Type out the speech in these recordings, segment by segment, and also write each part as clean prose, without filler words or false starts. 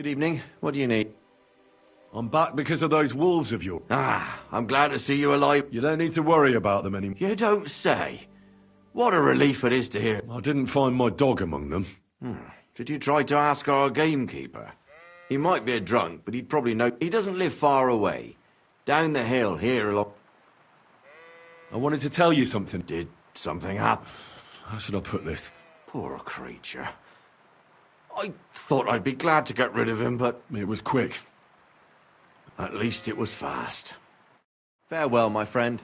Good evening. What do you need? I'm back because of those wolves of yours. Ah, I'm glad to see you alive. You don't need to worry about them anymore. You don't say. What a relief it is to hear. I didn't find my dog among them. Did you try to ask our gamekeeper? He might be a drunk, but he'd probably know. He doesn't live far away. Down the hill here along. I wanted to tell you something. Did something happen? How should I put this? Poor creature. I thought I'd be glad to get rid of him, but It was quick. at least it was fast. Farewell, my friend.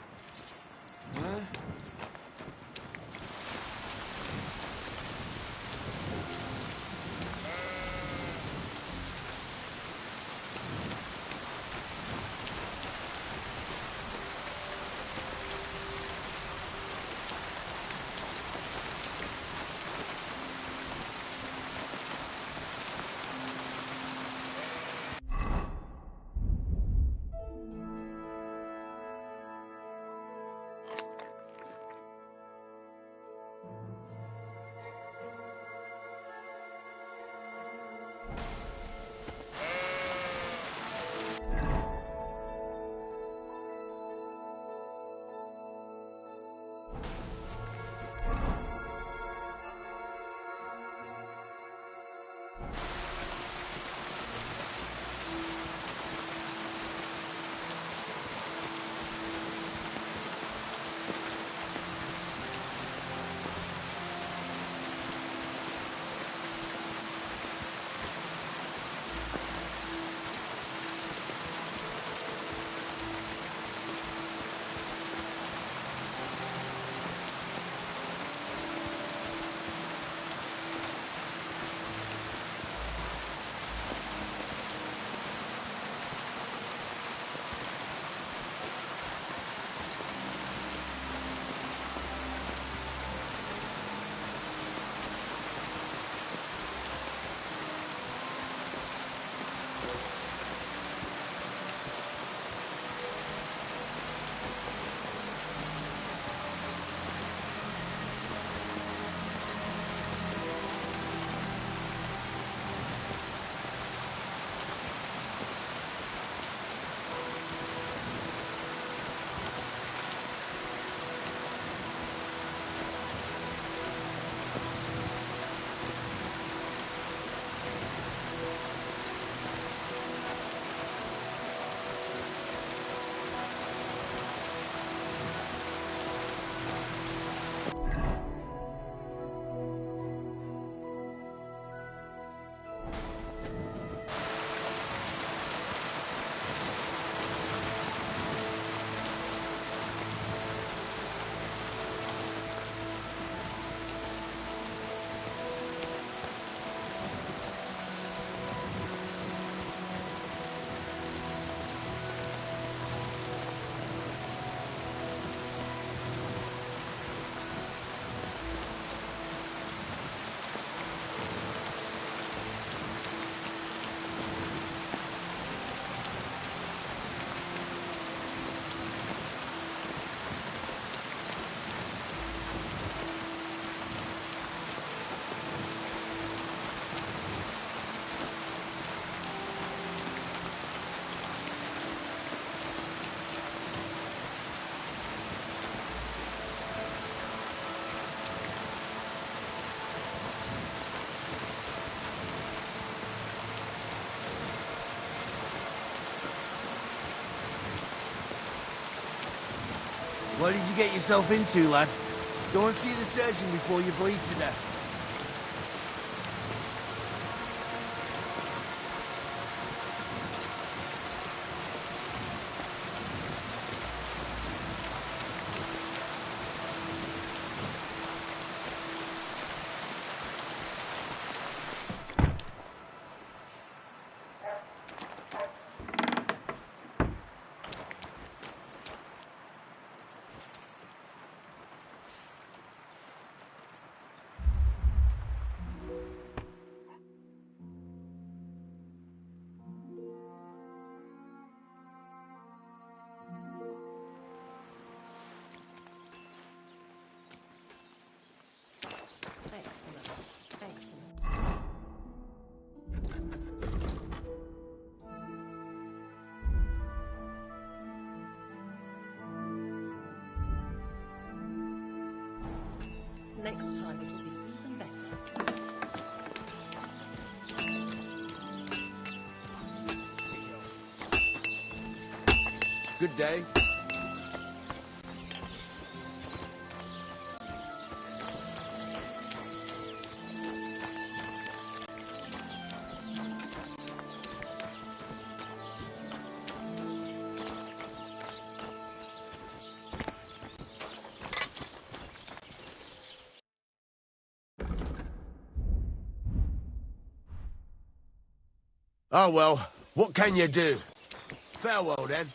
What did you get yourself into, lad? Go and see the surgeon before you bleed to death. Next time it'll be even better. Good day. Oh well, what can you do? Farewell then.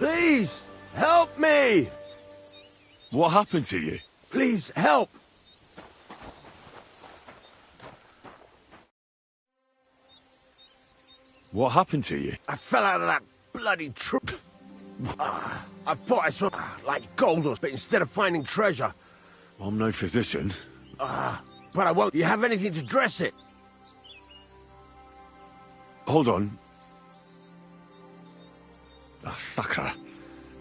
Please, help me! What happened to you? Please, help! What happened to you? I fell out of that bloody truck. I thought I saw, like gold, but instead of finding treasure. I'm no physician. But I won't. You have anything to dress it? Hold on. Ah, Sakra.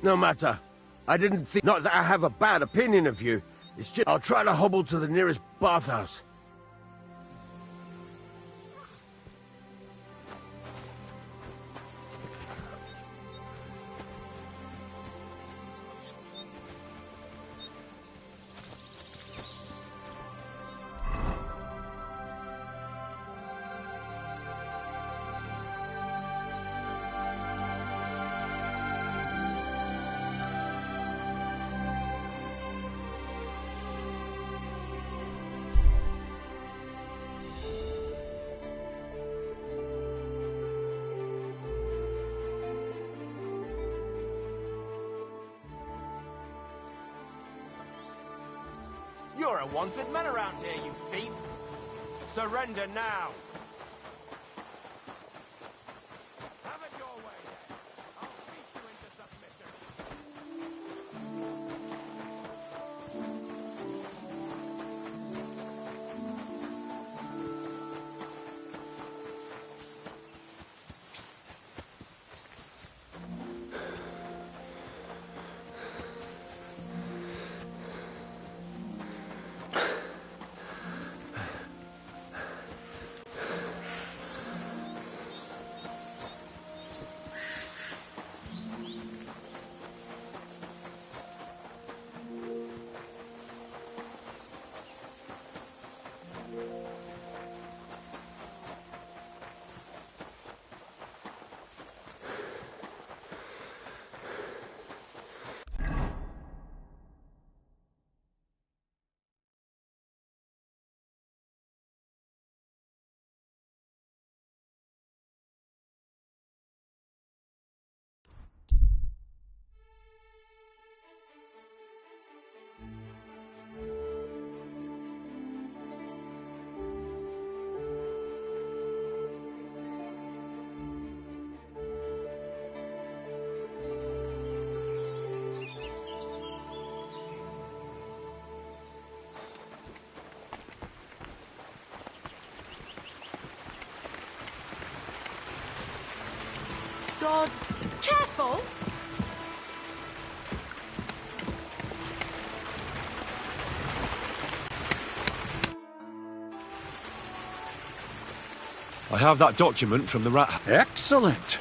No matter. I didn't think... Not that I have a bad opinion of you. It's just... I'll try to hobble to the nearest bathhouse. You're a wanted man around here, you thief. Surrender now. Have it your way, then. I'll beat you into submission. God. Careful! I have that document from the rat. Excellent.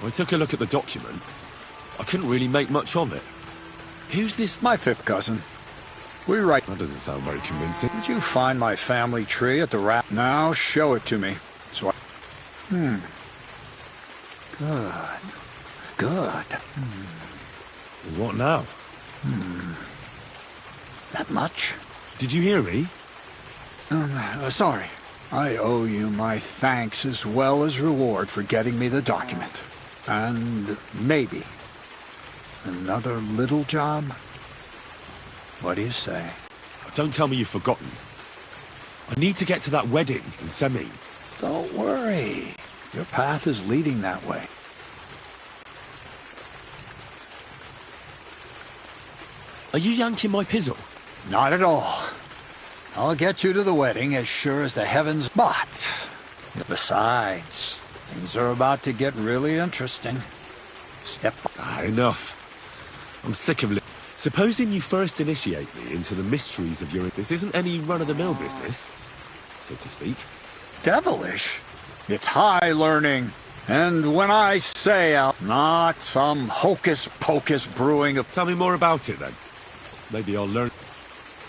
I took a look at the document. I couldn't really make much of it. Who's this? My fifth cousin. We write. That doesn't sound very convincing. Did you find my family tree at the rat? Now show it to me. So I... Good. Good. What now? That much? Did you hear me? Sorry. I owe you my thanks as well as reward for getting me the document. And maybe another little job? What do you say? Don't tell me you've forgotten. I need to get to that wedding in Semi. Don't worry. Your path is leading that way. Are you yanking my pizzle? Not at all. I'll get you to the wedding as sure as the heavens, but besides, things are about to get really interesting. Step Enough. I'm sick of Supposing you first initiate me into the mysteries of your... This isn't any run-of-the-mill business, so to speak. devilish. It's high learning. And when I say not some hocus-pocus brewing of... Tell me more about it, then. Maybe I'll learn...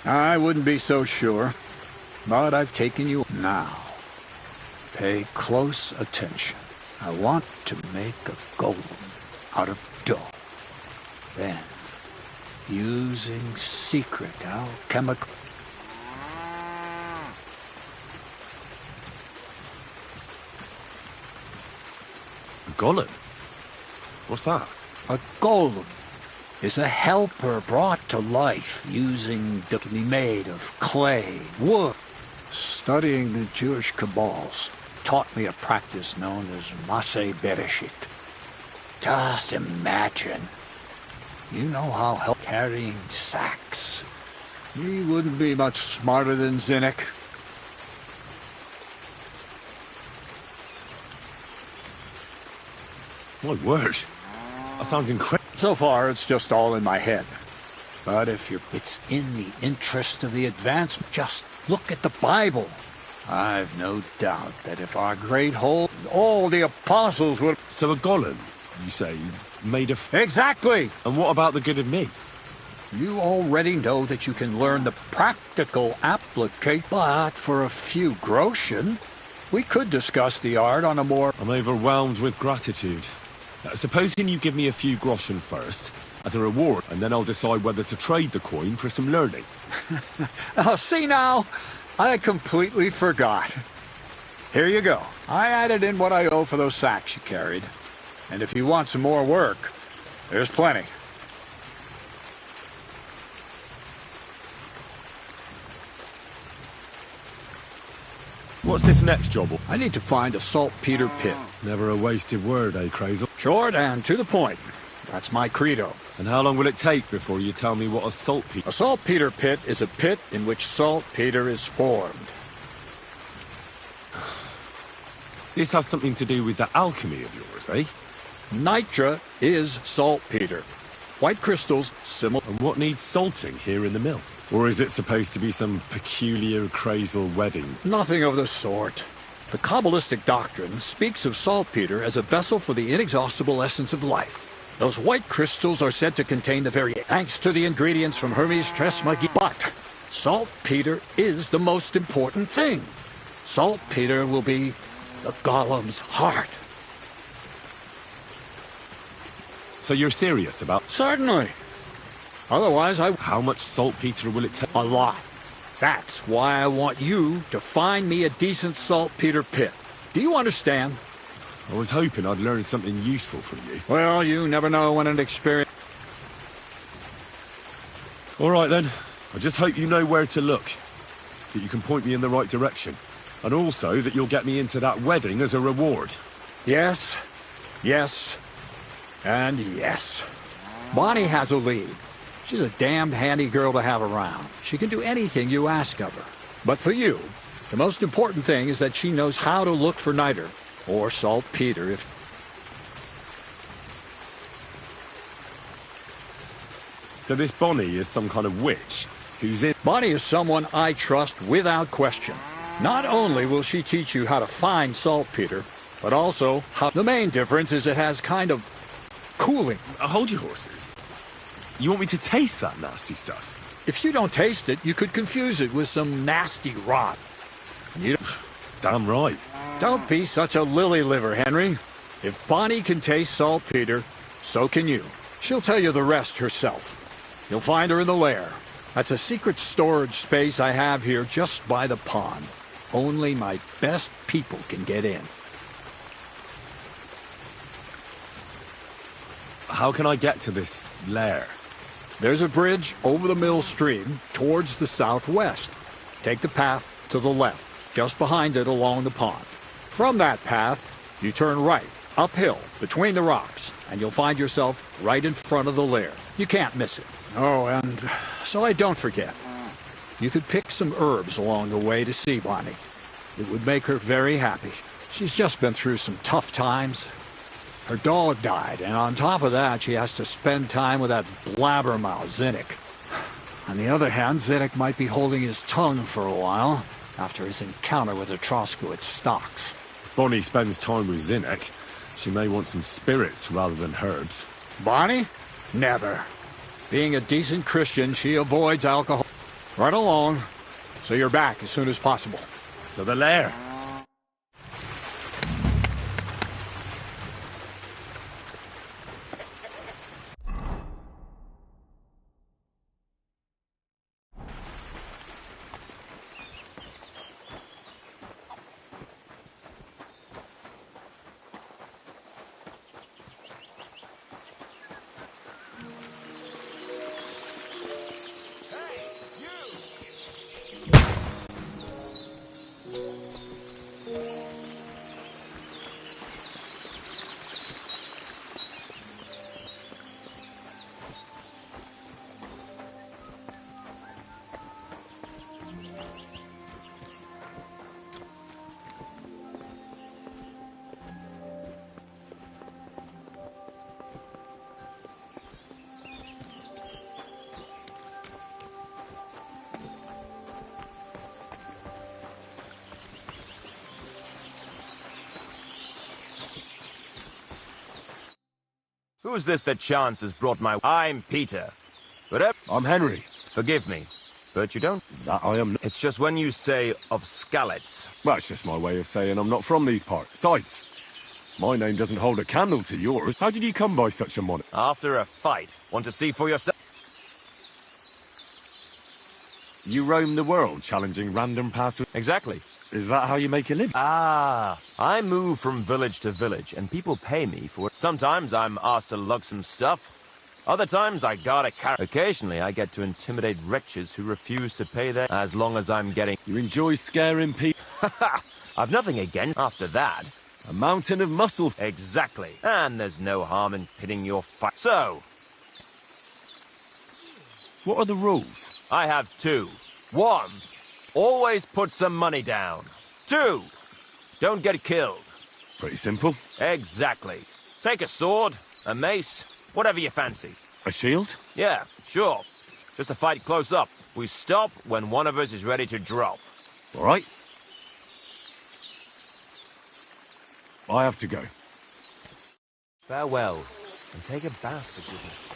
I wouldn't be so sure. But I've taken you now. Pay close attention. I want to make a golem out of dough. Then, using secret alchemical... A golem? What's that? A golem is a helper brought to life using that can be made of clay, wood. Studying the Jewish Kabbals taught me a practice known as Maseh Bereshit. Just imagine. You know how help carrying sacks. He wouldn't be much smarter than Zinnik. My word. That sounds incredible. So far, it's just all in my head. But if it's in the interest of the advancement, just look at the Bible. I've no doubt that if our great whole, all the apostles would... So a golem, you say, made of... Exactly! And what about the good of me? You already know that you can learn the practical application, but for a few groschen, we could discuss the art on a more... I'm overwhelmed with gratitude. Supposing you give me a few groschen first, as a reward, and then I'll decide whether to trade the coin for some learning. Oh, see now? I completely forgot. Here you go. I added in what I owe for those sacks you carried. And if you want some more work, there's plenty. What's this next job? I need to find a saltpeter pit. Never a wasted word, eh, Crazel? Short and to the point. That's my credo. And how long will it take before you tell me what a saltpeter... A saltpeter pit is a pit in which saltpeter is formed. This has something to do with that alchemy of yours, eh? Nitra is saltpeter. White crystals similar... And what needs salting here in the mill? Or is it supposed to be some peculiar Crazel wedding? Nothing of the sort. The Kabbalistic doctrine speaks of saltpeter as a vessel for the inexhaustible essence of life. Those white crystals are said to contain the very... Thanks to the ingredients from Hermes Trismegistus. But saltpeter is the most important thing. Saltpeter will be the golem's heart. So you're serious about... Certainly. Otherwise, How much saltpeter will it take? A lot. That's why I want you to find me a decent saltpeter pit. Do you understand? I was hoping I'd learn something useful from you. Well, you never know when an experience... All right, then. I just hope you know where to look. That you can point me in the right direction. And also that you'll get me into that wedding as a reward. Yes, yes, and yes. Bonnie has a lead. She's a damned handy girl to have around. She can do anything you ask of her. But for you, the most important thing is that she knows how to look for niter, or saltpeter if... So this Bonnie is some kind of witch who's in... Bonnie is someone I trust without question. Not only will she teach you how to find saltpeter, but also how... The main difference is it has kind of cooling. Hold your horses. You want me to taste that nasty stuff? If you don't taste it, you could confuse it with some nasty rot. And you don't... Damn right. Don't be such a lily liver, Henry. If Bonnie can taste saltpeter, so can you. She'll tell you the rest herself. You'll find her in the lair. That's a secret storage space I have here just by the pond. Only my best people can get in. How can I get to this lair? There's a bridge over the mill stream towards the southwest. Take the path to the left, just behind it along the pond. From that path, you turn right, uphill, between the rocks, and you'll find yourself right in front of the lair. You can't miss it. Oh, and so I don't forget. You could pick some herbs along the way to see Bonnie. It would make her very happy. She's just been through some tough times. Her dog died, and on top of that, she has to spend time with that blabbermouth Zinnik. On the other hand, Zinnik might be holding his tongue for a while after his encounter with the Troskowitz stocks. If Bonnie spends time with Zinnik, she may want some spirits rather than herbs. Bonnie? Never. Being a decent Christian, she avoids alcohol. Right along, so you're back as soon as possible. So the lair. Who's this that chance has brought my... I'm Peter. But I'm Henry. forgive me, but you don't... That I am not. It's just when you say of Skalitz. Well, it's just my way of saying I'm not from these parts. Besides, my name doesn't hold a candle to yours. How did you come by such a moniker? After a fight, want to see for yourself? You roam the world challenging random passers. Exactly. Is that how you make a living? Ah, I move from village to village, and people pay me for it. Sometimes I'm asked to lug some stuff. Other times I gotta carry. Occasionally I get to intimidate wretches who refuse to pay their... As long as I'm getting... You enjoy scaring people? I've nothing against... After that... A mountain of muscle. Exactly. And there's no harm in pitting your fight. So... What are the rules? I have two. One, always put some money down. Two, don't get killed. Pretty simple. Exactly. Take a sword, a mace, whatever you fancy. A shield? Yeah, sure. Just a fight close up. We stop when one of us is ready to drop. All right. I have to go. Farewell, and take a bath for goodness.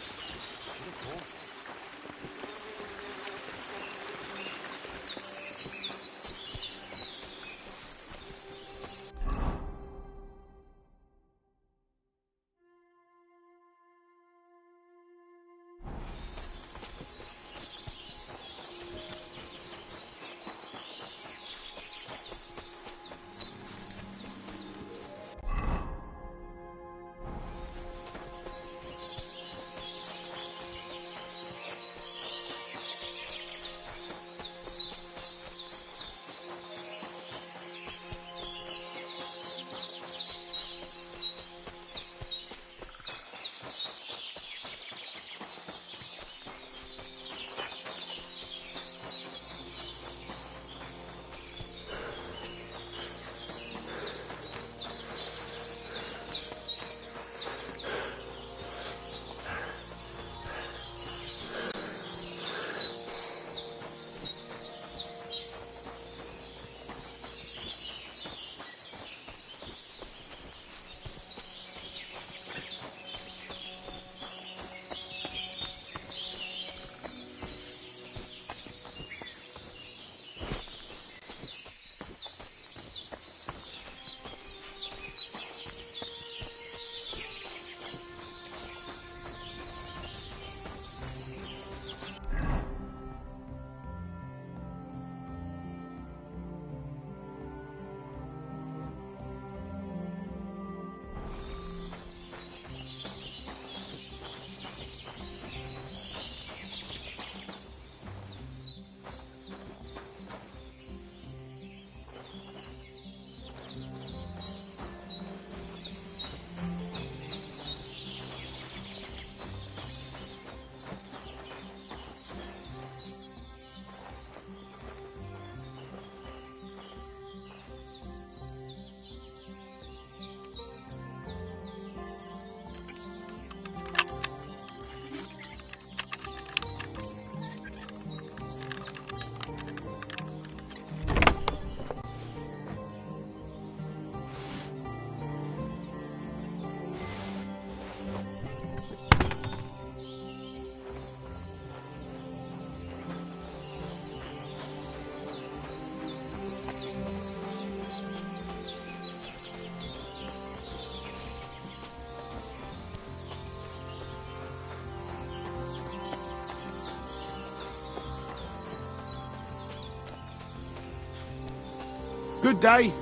Good day.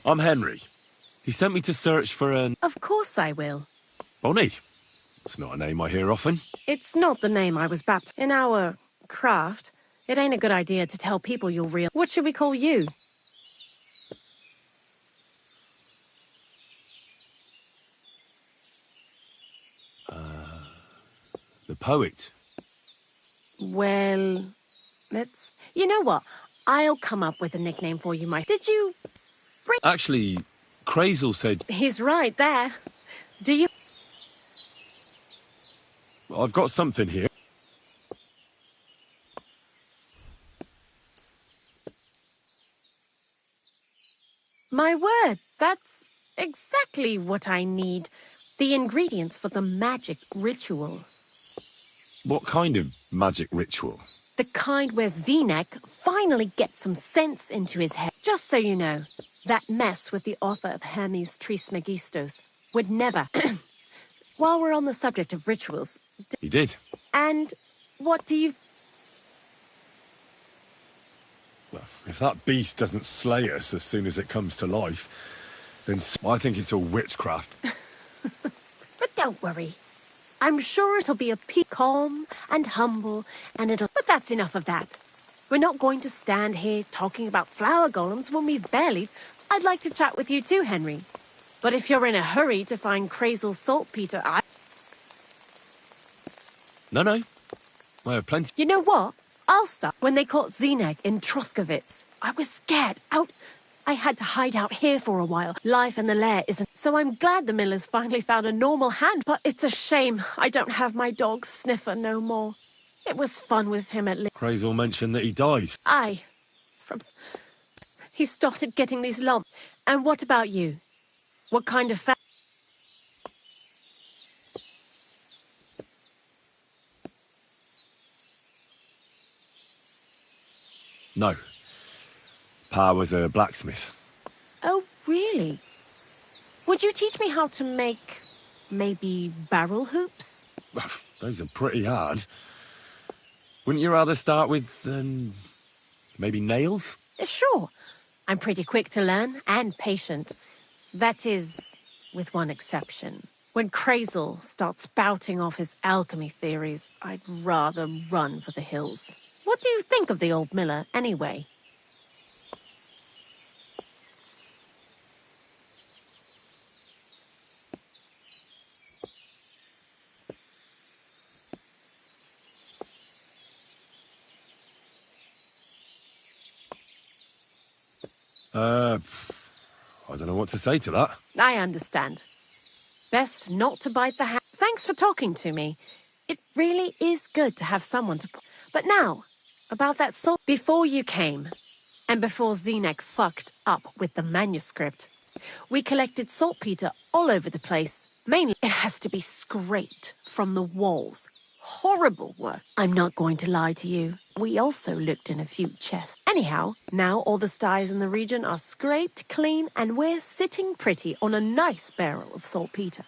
I'm Henry. He sent me to search for an... Of course I will. Bonnie. That's not a name I hear often. It's not the name I was baptized. In our craft, it ain't a good idea to tell people you're real. What should we call you? The poet. Well, let's... You know what? I'll come up with a nickname for you, Did you... Actually, Crazel said... He's right there. Do you... I've got something here. My word, that's exactly what I need. The ingredients for the magic ritual. What kind of magic ritual? The kind where Zenek finally gets some sense into his head. Just so you know, that mess with the author of Hermes Trismegistos would never... While we're on the subject of rituals... He did. And what do you... Well, if that beast doesn't slay us as soon as it comes to life, then I think it's all witchcraft. But don't worry. I'm sure it'll be a calm and humble, and it'll... But that's enough of that. We're not going to stand here talking about flower golems when we've barely... I'd like to chat with you too, Henry. But if you're in a hurry to find Crazel's saltpeter, No. I have plenty. You know what? I'll start. When they caught Zeneg in Troskovitz, I was scared. I had to hide out here for a while. Life in the lair isn't... So I'm glad the millers finally found a normal hand. But it's a shame I don't have my dog Sniffer no more. It was fun with him at least. Crazel mentioned that he died. Aye. He started getting these lumps. And what about you? What kind of No. Pa was a blacksmith. Oh, really? Would you teach me how to make, maybe, barrel hoops? Those are pretty hard. Wouldn't you rather start with, maybe nails? Sure. I'm pretty quick to learn and patient. That is, with one exception. When Crazel starts spouting off his alchemy theories, I'd rather run for the hills. What do you think of the old miller, anyway? I don't know what to say to that. I understand. Best not to bite the hand. Thanks for talking to me. It really is good to have someone to... But now, about that salt... Before you came, and before Zenek fucked up with the manuscript, we collected saltpeter all over the place. Mainly, it has to be scraped from the walls. Horrible work. I'm not going to lie to you. We also looked in a few chests. Anyhow, now all the styes in the region are scraped clean and we're sitting pretty on a nice barrel of saltpeter.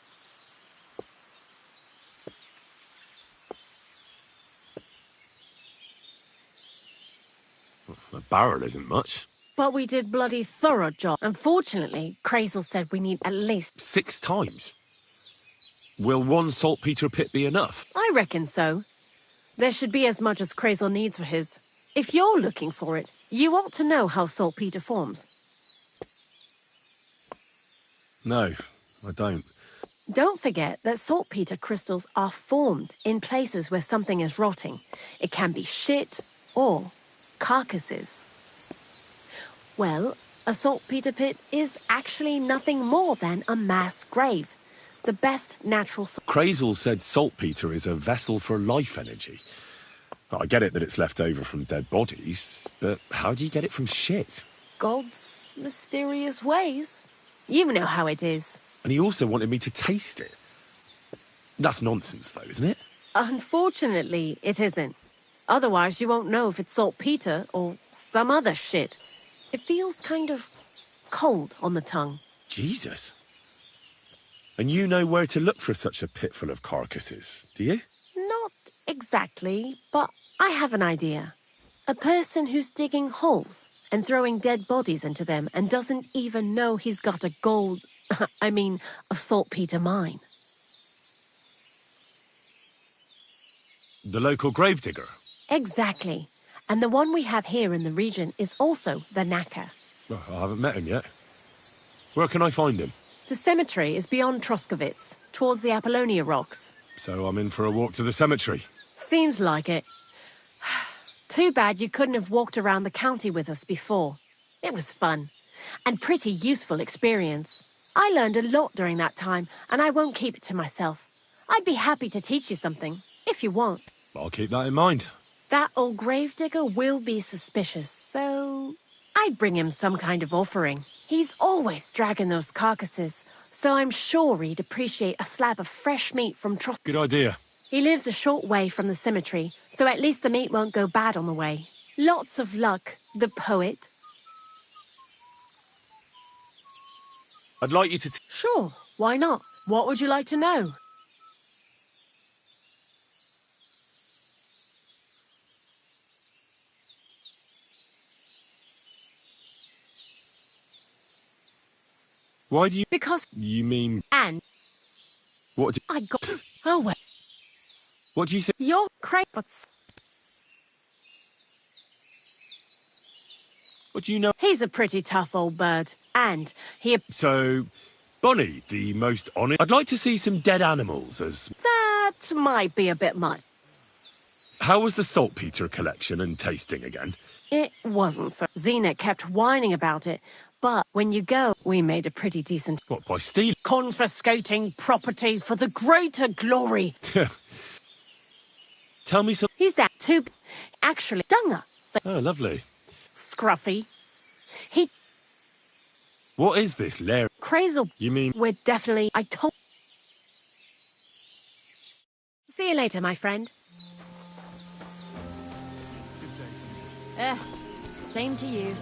A barrel isn't much. But we did bloody thorough job. Unfortunately, Crazel said we need at least... 6 times? Will one saltpeter pit be enough? I reckon so. There should be as much as Crazel needs for his. If you're looking for it, you ought to know how saltpeter forms. No, I don't. Don't forget that saltpeter crystals are formed in places where something is rotting. It can be shit or carcasses. Well, a saltpeter pit is actually nothing more than a mass grave. The best natural... Crazel said saltpeter is a vessel for life energy. Well, I get it that it's left over from dead bodies, but how do you get it from shit? God's mysterious ways. You know how it is. And he also wanted me to taste it. That's nonsense, though, isn't it? Unfortunately, it isn't. Otherwise, you won't know if it's saltpeter or some other shit. It feels kind of cold on the tongue. Jesus. And you know where to look for such a pit full of carcasses, do you? Not exactly, but I have an idea. A person who's digging holes and throwing dead bodies into them and doesn't even know he's got a gold, a saltpeter mine. The local gravedigger? Exactly. And the one we have here in the region is also the knacker. Well, I haven't met him yet. Where can I find him? The cemetery is beyond Troskovitz, towards the Apollonia Rocks. So I'm in for a walk to the cemetery. Seems like it. Too bad you couldn't have walked around the county with us before. It was fun. And pretty useful experience. I learned a lot during that time, and I won't keep it to myself. I'd be happy to teach you something, if you want. I'll keep that in mind. That old gravedigger will be suspicious, so I'd bring him some kind of offering. He's always dragging those carcasses, so I'm sure he'd appreciate a slab of fresh meat from Good idea. He lives a short way from the cemetery, so at least the meat won't go bad on the way. Lots of luck, the poet. I'd like you to... Sure, why not? What would you like to know? Why do you... Because... You mean... And... What do... I got... Oh, well. What do you think? You're crazy. What do you know? He's a pretty tough old bird. And he... So, Bonnie, the most honest... I'd like to see some dead animals as... That might be a bit much. How was the saltpeter collection and tasting again? It wasn't so. Xena kept whining about it. But when you go, we made a pretty decent... What, by stealing? Confiscating property for the greater glory. Tell me some... He's that too... Actually, Dunger. Oh, lovely. Scruffy. He... What is this, Larry? Crazel. You mean... We're definitely... I told... See you later, my friend. Same to you.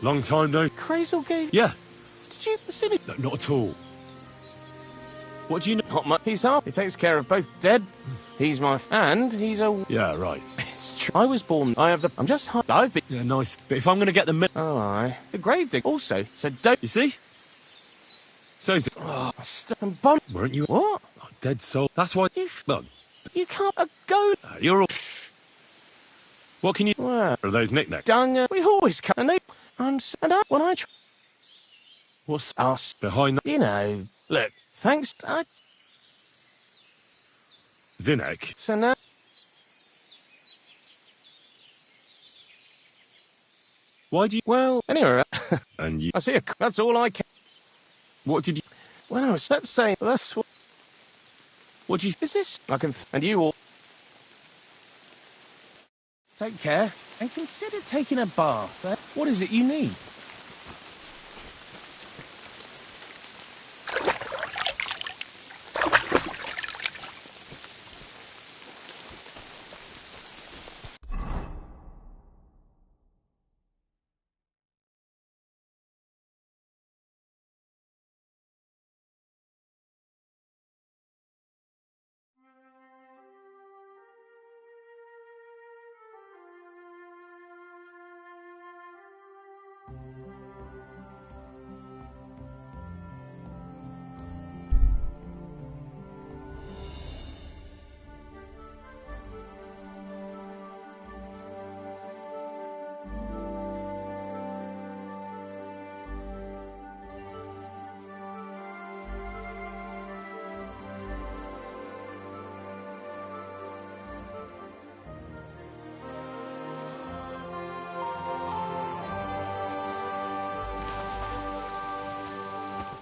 Long time no... Crazel gave... Yeah. Did you see me? No, not at all. What do you know? Not much. He's up. He takes care of both dead. He's my... And he's a... Yeah, right. It's true. I was born... I have the... I'm just... I've been... Yeah, nice. But if I'm going to get the... Oh, aye. The gravedigger also. So don't... You see? So... Oh, and Bon... Weren't you... What? Oh, dead soul. That's why... Well... You can't... go... You're all... What can you... Well... Are those knickknacks? Dunger. We always come... And they... And up when I try... What's... Us. Behind... You know... Look... Thanks... Zinnek. So now... Why do you... Well... Anyway... And you... I see a... That's all I can... What did you... Well, I was... Let's say... That's what... What do you... Is this... I can... And you all... Take care. And consider taking a bath. Eh? What is it you need?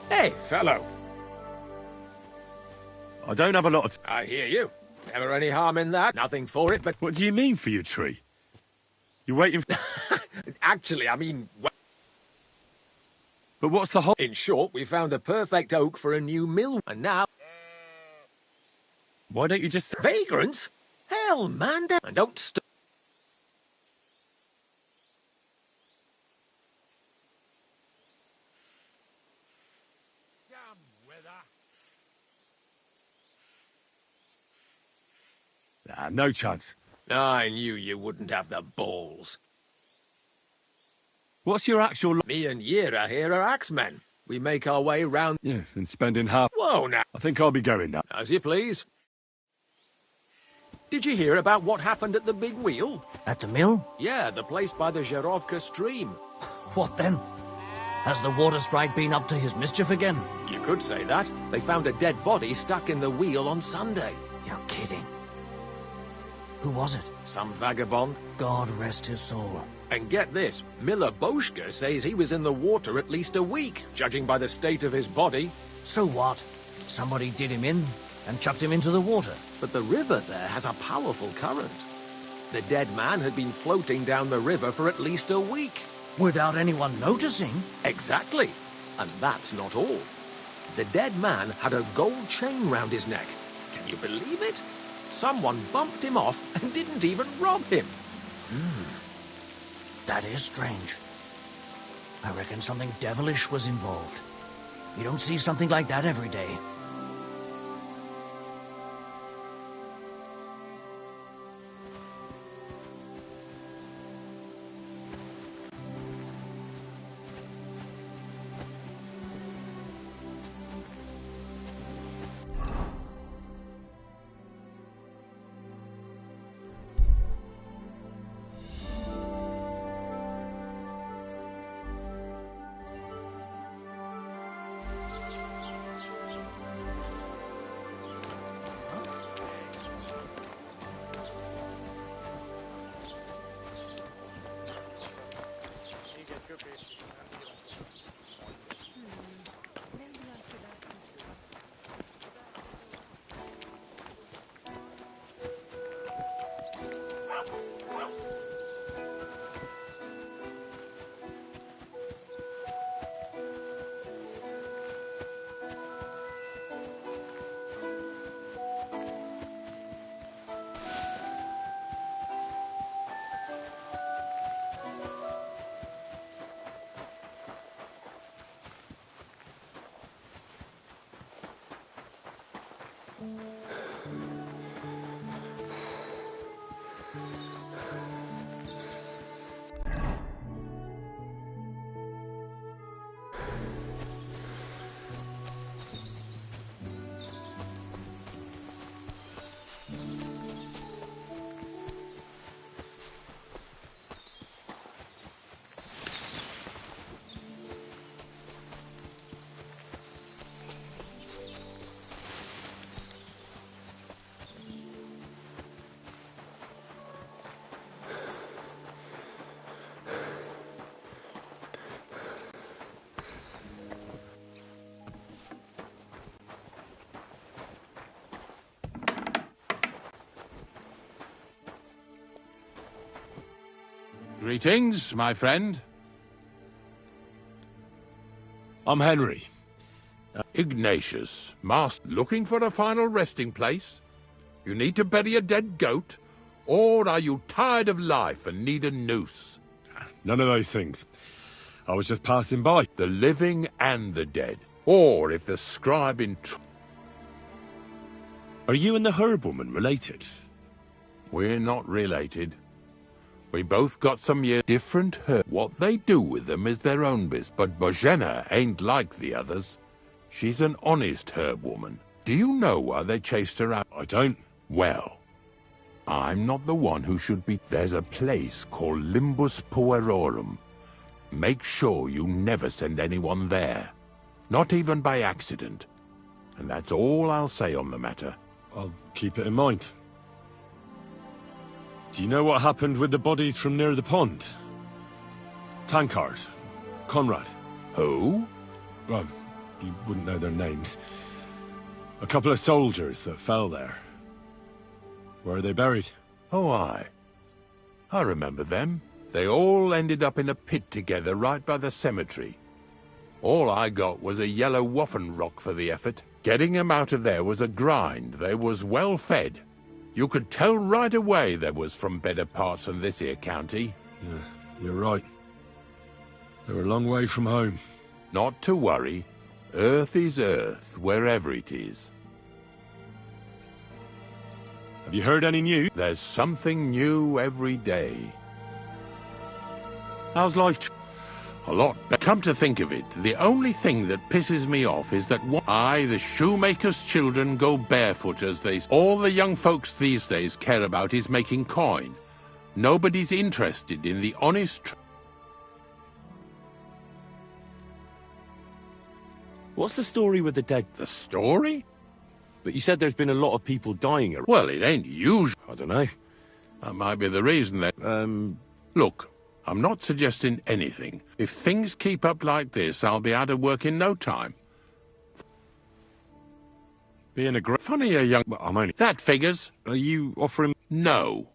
Hey, fellow. I don't have a lot of... I hear you. Never any harm in that. Nothing for it, but... What do you mean for your tree? You're waiting for... Actually, I mean... But what's the whole... In short, we found the perfect oak for a new mill, and now... Why don't you just... Vagrants? Hell, man, and don't stop. Ah, no chance. I knew you wouldn't have the balls. What's your actual... Me and Yira here are axemen. We make our way round... Yeah, and spending half... Whoa, now. I think I'll be going now. As you please. Did you hear about what happened at the big wheel? At the mill? Yeah, the place by the Zherovka stream. What then? Has the water sprite been up to his mischief again? You could say that. They found a dead body stuck in the wheel on Sunday. You're kidding. Who was it? Some vagabond. God rest his soul. And get this, Miller Boschke says he was in the water at least a week, judging by the state of his body. So what? Somebody did him in and chucked him into the water. But the river there has a powerful current. The dead man had been floating down the river for at least a week. Without anyone noticing? Exactly. And that's not all. The dead man had a gold chain round his neck. Can you believe it? Someone bumped him off and didn't even rob him. That is strange. I reckon something devilish was involved. You don't see something like that every day. Greetings, my friend. I'm Henry. Ignatius, master, looking for a final resting place? You need to bury a dead goat? Or are you tired of life and need a noose? None of those things. I was just passing by. The living and the dead. Or if the scribe in... Are you and the herb woman related? We're not related. We both got some years different her. What they do with them is their own business. But Bozhena ain't like the others. She's an honest herb woman. Do you know why they chased her out? I don't. Well, I'm not the one who should be. There's a place called Limbus Puerorum. Make sure you never send anyone there. Not even by accident. And that's all I'll say on the matter. I'll keep it in mind. Do you know what happened with the bodies from near the pond? Tankard, Conrad. Who? Well, you wouldn't know their names. A couple of soldiers that fell there. Where are they buried? Oh, I remember them. They all ended up in a pit together right by the cemetery. All I got was a yellow waffen rock for the effort. Getting them out of there was a grind. They was well fed. You could tell right away they was from better parts than this here county. Yeah, you're right. They're a long way from home. Not to worry. Earth is earth, wherever it is. Have you heard any news? There's something new every day. How's life? A lot. But come to think of it, the only thing that pisses me off is that the shoemaker's children go barefoot as they... All the young folks these days care about is making coin. Nobody's interested in the honest... What's the story with the dead? The story? But you said there's been a lot of people dying around. Well, it ain't usual. I don't know. That might be the reason that... Look, I'm not suggesting anything. If things keep up like this, I'll be out of work in no time. Being a great... Funny a young... Well, I'm only... That figures. Are you offering... No.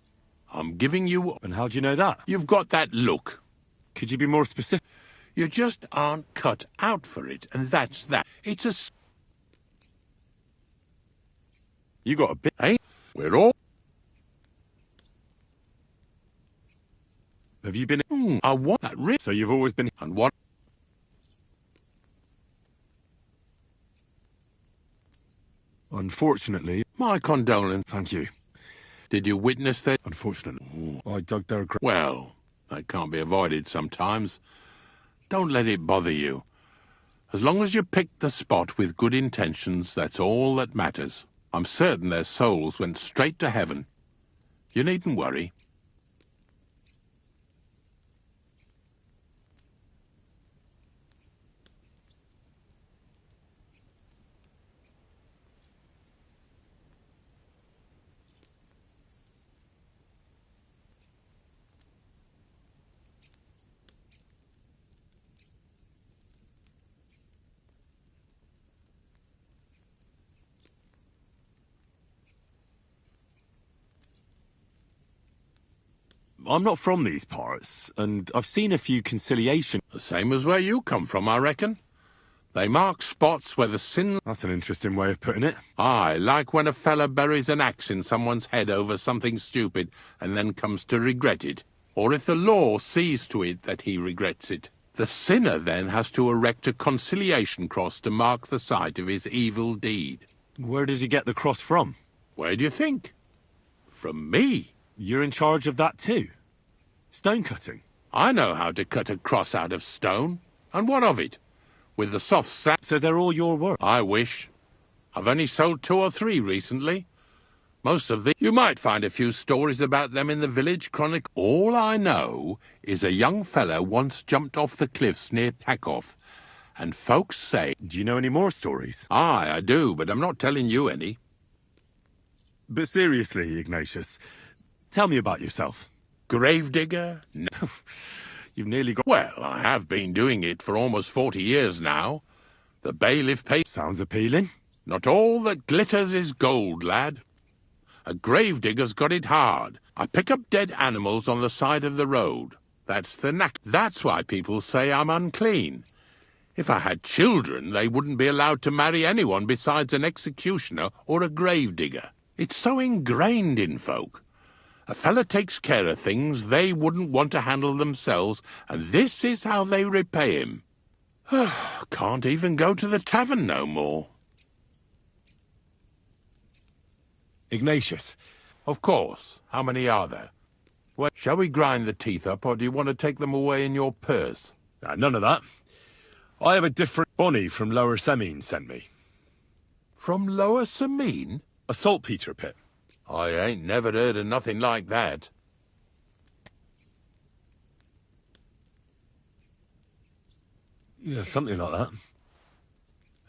I'm giving you... And how do you know that? You've got that look. Could you be more specific? You just aren't cut out for it, and that's that. It's a... You got a bit... Ain't... We're all... Have you been... I want that rip. So you've always been... And what... Unfortunately... My condolence. Thank you. Did you witness that? Unfortunately. I dug their grave. Well, that can't be avoided sometimes. Don't let it bother you. As long as you picked the spot with good intentions, that's all that matters. I'm certain their souls went straight to heaven. You needn't worry. I'm not from these parts, and I've seen a few conciliation... The same as where you come from, I reckon. They mark spots where the sin... That's an interesting way of putting it. Aye, like when a fella buries an axe in someone's head over something stupid and then comes to regret it. Or if the law sees to it that he regrets it. The sinner then has to erect a conciliation cross to mark the site of his evil deed. Where does he get the cross from? Where do you think? From me. You're in charge of that too? Stone cutting? I know how to cut a cross out of stone. And what of it? With the soft sand... So they're all your work? I wish. I've only sold 2 or 3 recently. Most of the... You might find a few stories about them in the village chronicle. All I know is a young fella once jumped off the cliffs near Takoff. And folks say... Do you know any more stories? Aye, I do, but I'm not telling you any. But seriously, Ignatius, tell me about yourself. Gravedigger? No. You've nearly got... Well, I have been doing it for almost 40 years now. The bailiff pays... Sounds appealing. Not all that glitters is gold, lad. A gravedigger's got it hard. I pick up dead animals on the side of the road. That's the knack. That's why people say I'm unclean. If I had children, they wouldn't be allowed to marry anyone besides an executioner or a gravedigger. It's so ingrained in folk. A fella takes care of things they wouldn't want to handle themselves, and this is how they repay him. Can't even go to the tavern no more. Ignatius. Of course. How many are there? Well, shall we grind the teeth up, or do you want to take them away in your purse? None of that. I have a different... Bonnie from Lower Semine sent me. From Lower Semine? A saltpeter pit. I ain't never heard of nothing like that. Yeah, something like that.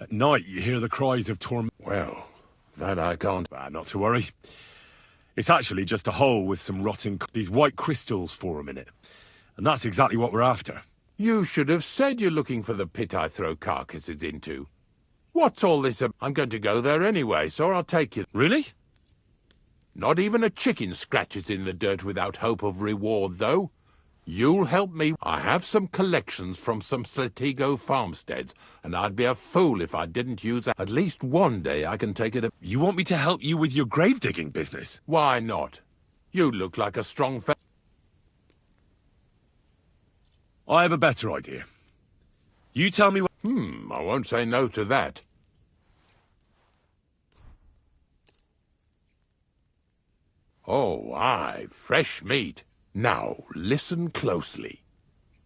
At night, you hear the cries of torment. Well, that I can't... Not to worry. It's actually just a hole with some rotting... These white crystals form in it. And that's exactly what we're after. You should have said you're looking for the pit I throw carcasses into. What's all this about? I'm going to go there anyway, so I'll take you. Really? Not even a chicken scratches in the dirt without hope of reward, though. You'll help me. I have some collections from some Slatigo farmsteads, and I'd be a fool if I didn't use it. At least one day I can take it. You want me to help you with your grave-digging business? Why not? You look like a strong fella. I have a better idea. You tell me what... I won't say no to that. Oh, aye, fresh meat. Now, listen closely.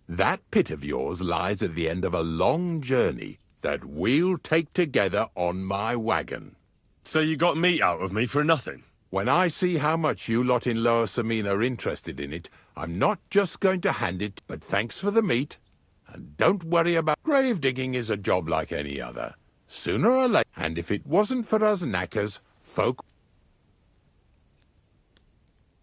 That pit of yours lies at the end of a long journey that we'll take together on my wagon. So you got meat out of me for nothing? When I see how much you lot in Lower Samina are interested in it, I'm not just going to hand it, but thanks for the meat. And don't worry about grave digging is a job like any other. Sooner or later, and if it wasn't for us knackers, folk...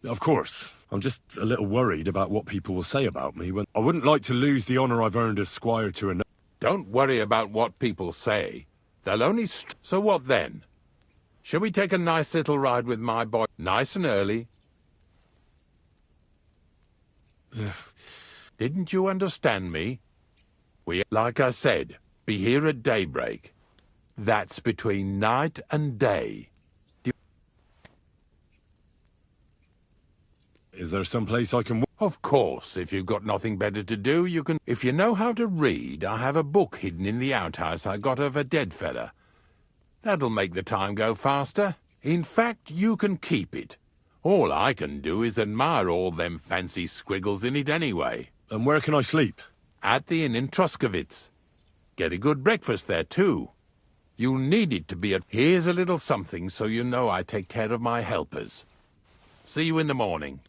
Of course. I'm just a little worried about what people will say about me when... I wouldn't like to lose the honour I've earned as squire to another. Don't worry about what people say. They'll only... So what then? Shall we take a nice little ride with my boy? Nice and early? Didn't you understand me? We, like I said, be here at daybreak. That's between night and day. Is there some place I can... Of course, if you've got nothing better to do, you can... If you know how to read, I have a book hidden in the outhouse I got of a dead fella. That'll make the time go faster. In fact, you can keep it. All I can do is admire all them fancy squiggles in it anyway. And where can I sleep? At the inn in Truskowitz. Get a good breakfast there, too. You'll need it to be a... Here's a little something so you know I take care of my helpers. See you in the morning.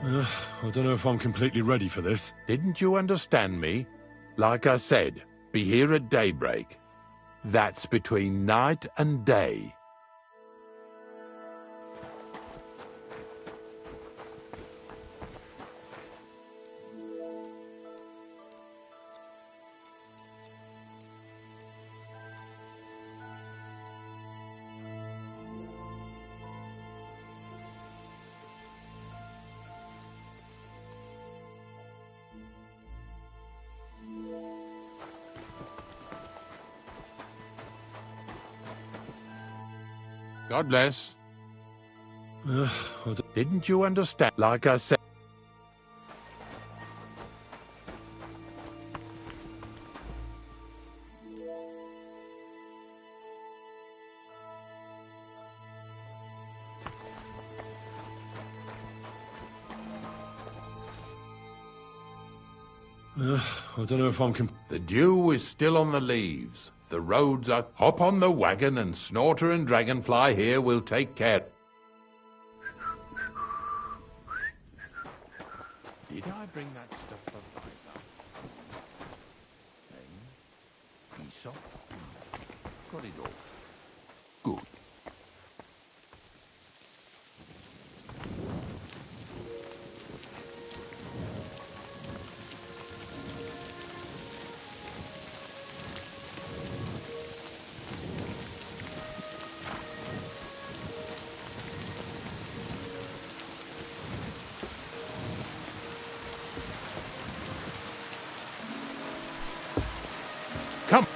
I don't know if I'm completely ready for this. Didn't you understand me? Like I said, be here at daybreak. That's between night and day. God bless. Didn't you understand? Like I said. I don't know if I'm The dew is still on the leaves. The roads are... Hop on the wagon and Snorter and Dragonfly here will take care. Did I bring that stuff for Visor? Aesop? Got it all. Good. Come.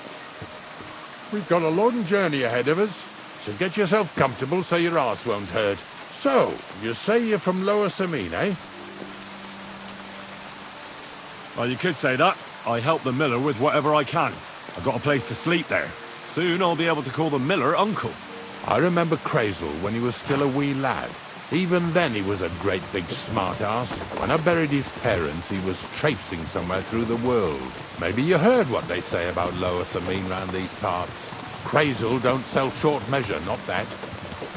We've got a long journey ahead of us, so get yourself comfortable so your arse won't hurt. So, you say you're from Lower Samine, eh? Well, you could say that. I help the miller with whatever I can. I've got a place to sleep there. Soon I'll be able to call the miller uncle. I remember Crazel when he was still a wee lad. Even then he was a great big smart-ass. When I buried his parents, he was traipsing somewhere through the world. Maybe you heard what they say about Lower Samine round these parts. Crazel don't sell short measure, not that.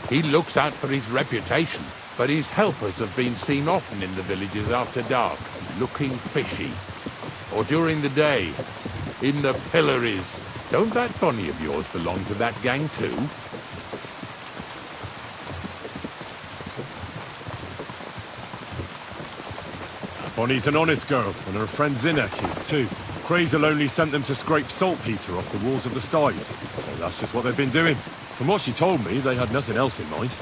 He looks out for his reputation, but his helpers have been seen often in the villages after dark, looking fishy. Or during the day, in the pillories. Don't that bunny of yours belong to that gang too? Bonnie's an honest girl, and her friend Zinnek is too. Crazel only sent them to scrape saltpeter off the walls of the sties, so that's just what they've been doing. From what she told me, they had nothing else in mind.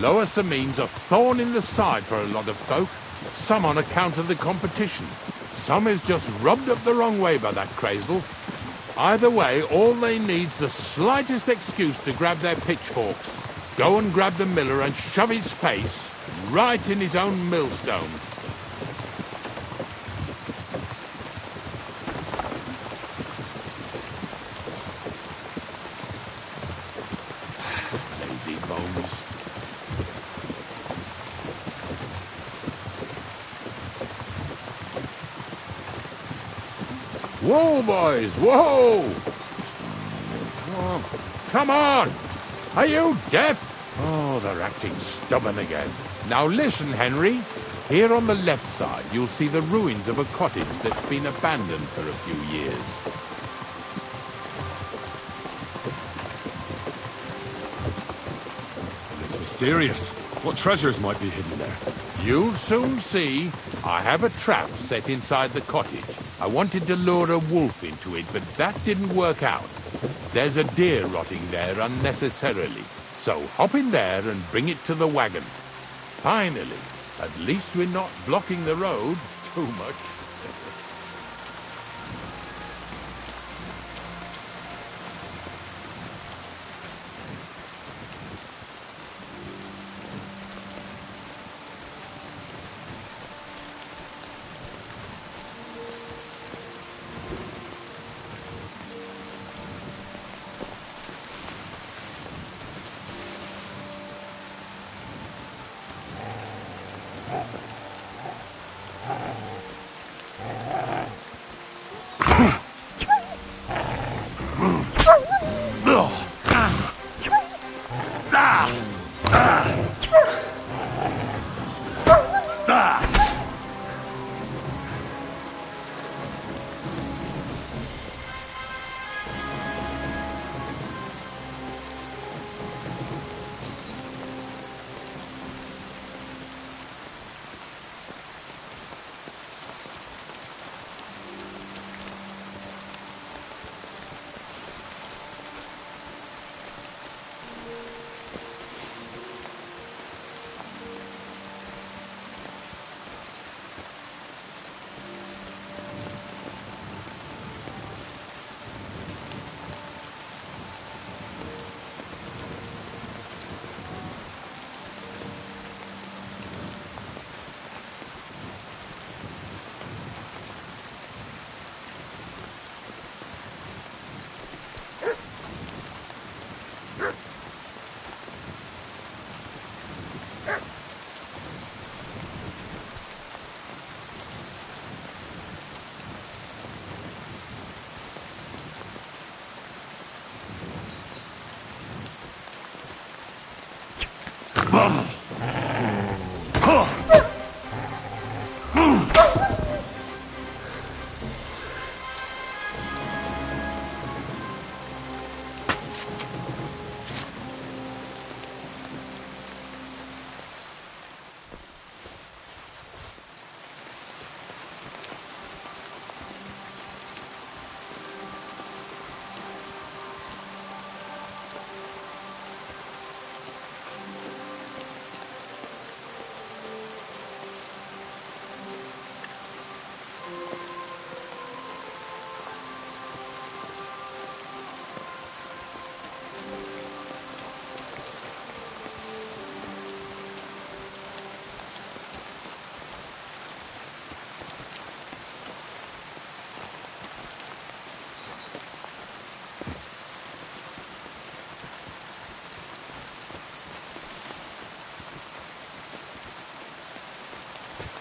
Lower Samine's a thorn in the side for a lot of folk. Some on account of the competition. Some is just rubbed up the wrong way by that Crazel. Either way, all they need's the slightest excuse to grab their pitchforks. Go and grab the miller and shove his face right in his own millstone. Lazy bones. Whoa, boys, whoa! Oh, come on! Are you deaf? Oh, they're acting stubborn again. Now listen, Henry. Here on the left side, you'll see the ruins of a cottage that's been abandoned for a few years. It's mysterious. What treasures might be hidden there? You'll soon see. I have a trap set inside the cottage. I wanted to lure a wolf into it, but that didn't work out. There's a deer rotting there unnecessarily. So hop in there and bring it to the wagon. Finally, at least we're not blocking the road too much.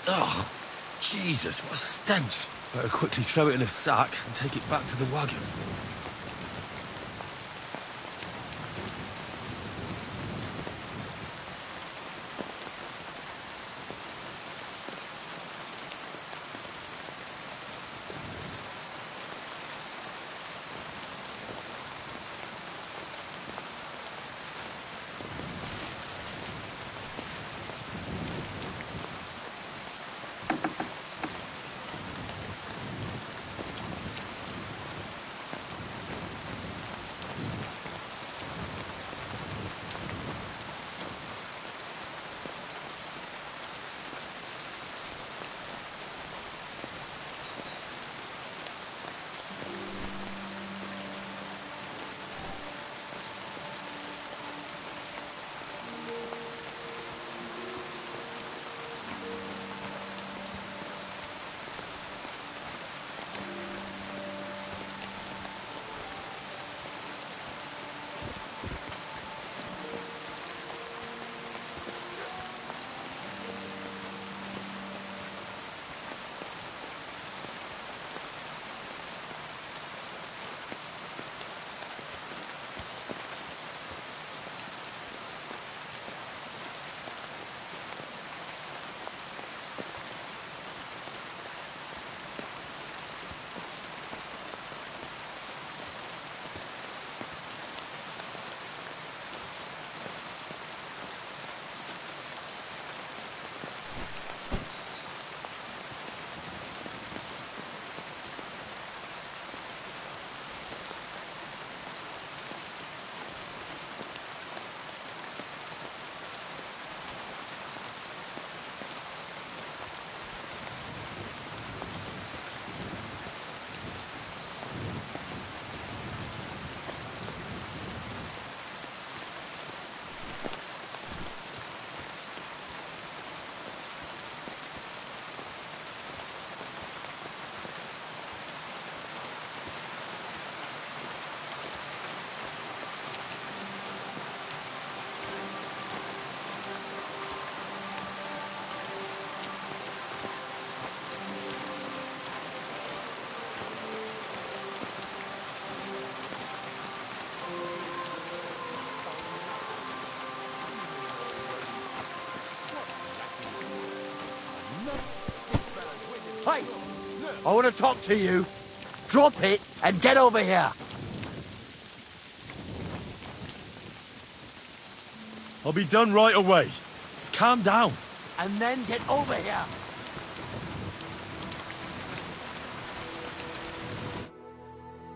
Oh, Jesus, what a stench. Better quickly throw it in a sack and take it back to the wagon. Hey! I want to talk to you. Drop it and get over here. I'll be done right away. Just calm down. And then get over here.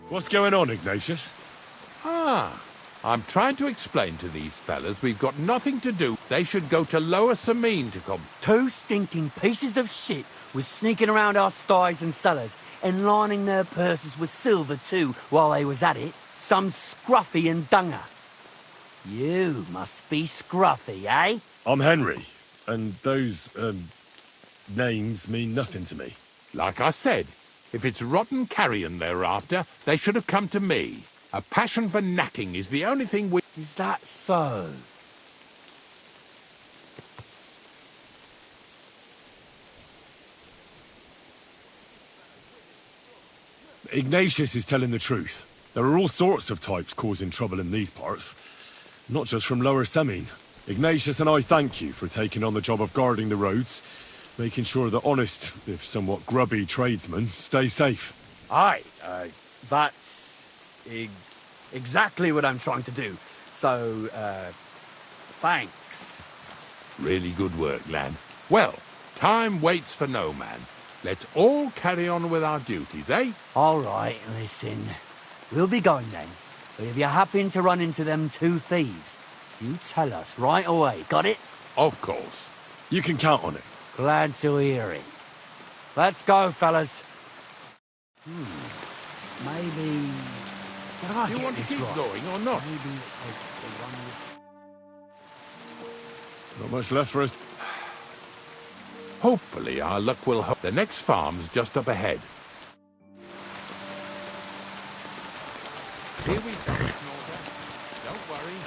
What's going on, Ignatius? Ah, I'm trying to explain to these fellas we've got nothing to do. They should go to Lower Samine to come. Two stinking pieces of shit was sneaking around our sties and cellars and lining their purses with silver too while they was at it. Some scruffy and dunger. You must be scruffy, eh? I'm Henry, and those, names mean nothing to me. Like I said, if it's rotten carrion they're after, they should have come to me. A passion for knacking is the only thing we... Is that so? Ignatius is telling the truth. There are all sorts of types causing trouble in these parts. Not just from Lower Samine. Ignatius and I thank you for taking on the job of guarding the roads, making sure that honest, if somewhat grubby tradesmen stay safe. Aye, that's exactly what I'm trying to do. So, thanks. Really good work, lad. Well, time waits for no man. Let's all carry on with our duties, eh? All right, listen. We'll be going then. But if you happen to run into them two thieves, you tell us right away, got it? Of course. You can count on it. Glad to hear it. Let's go, fellas. Maybe... Did I Do you get want to this keep right? going or not? Maybe the one with... Not much left for us. Hopefully our luck will hold. The next farm's just up ahead. Here we go, Snorter. Don't worry.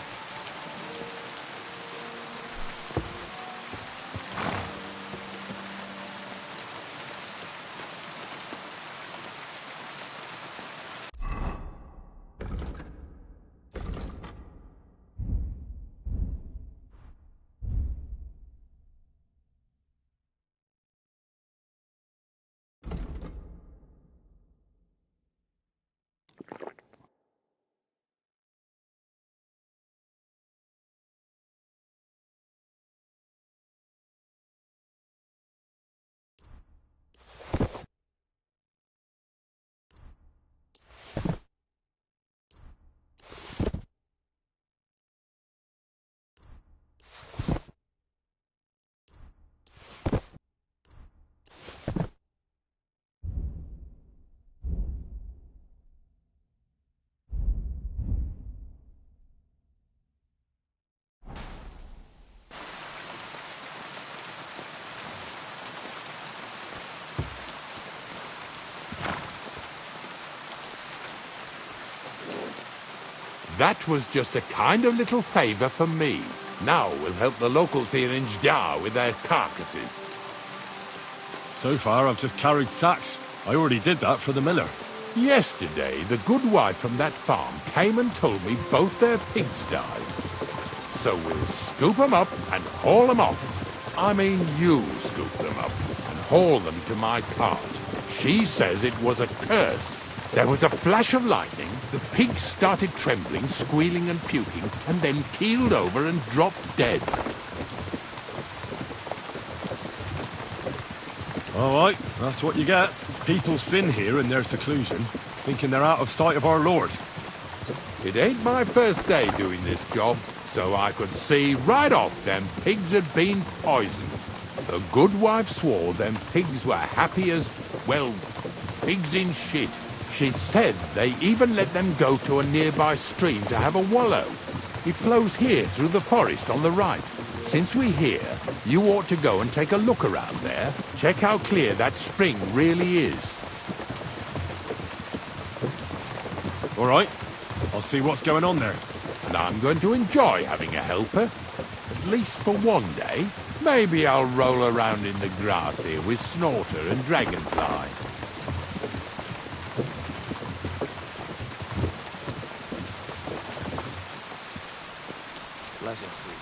That was just a kind of little favour for me. Now we'll help the locals here in Jdar with their carcasses. So far, I've just carried sacks. I already did that for the miller. Yesterday, the good wife from that farm came and told me both their pigs died. So we'll scoop them up and haul them off. I mean, you scoop them up and haul them to my cart. She says it was a curse. There was a flash of lightning, the pigs started trembling, squealing and puking, and then keeled over and dropped dead. All right, that's what you get. People sin here in their seclusion, thinking they're out of sight of our Lord. It ain't my first day doing this job, so I could see right off them pigs had been poisoned. The good wife swore them pigs were happy as, well, pigs in shit. She said they even let them go to a nearby stream to have a wallow. It flows here through the forest on the right. Since we're here, you ought to go and take a look around there. Check how clear that spring really is. All right, I'll see what's going on there. And I'm going to enjoy having a helper. At least for one day. Maybe I'll roll around in the grass here with Snorter and Dragonfly. Blessings to you.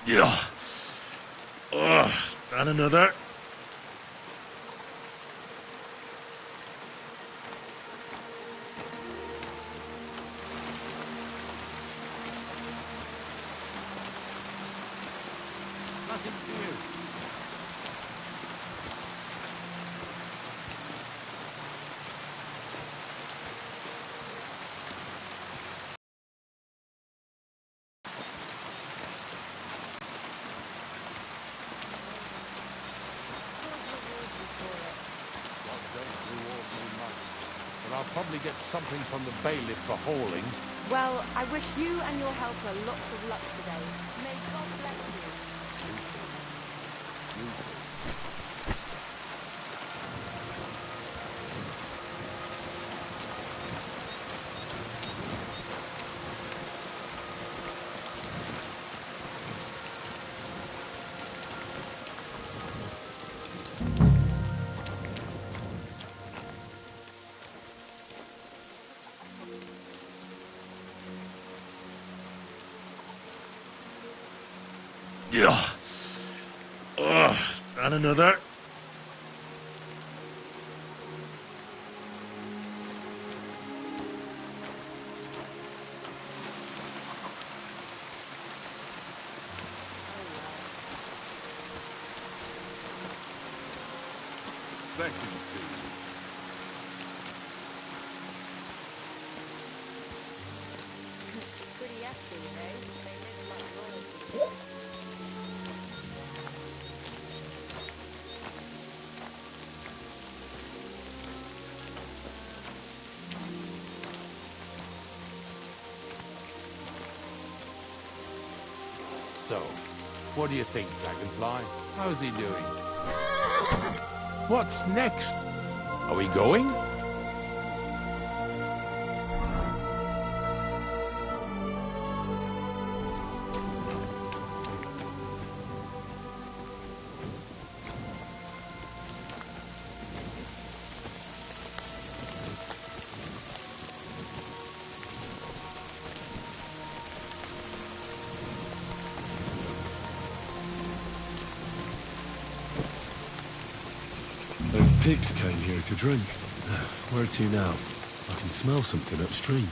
Yeah. Ugh, and another. Nothing to you. probably get something from the bailiff for hauling. Well, I wish you and your helper lots of luck today. May God bless you. Yeah. Ugh, and another. Pretty hefty, you know. They live like royalty. So, what do you think, Dragonfly? How's he doing? What's next? Are we going? Those pigs came here to drink. Where to now? I can smell something upstream.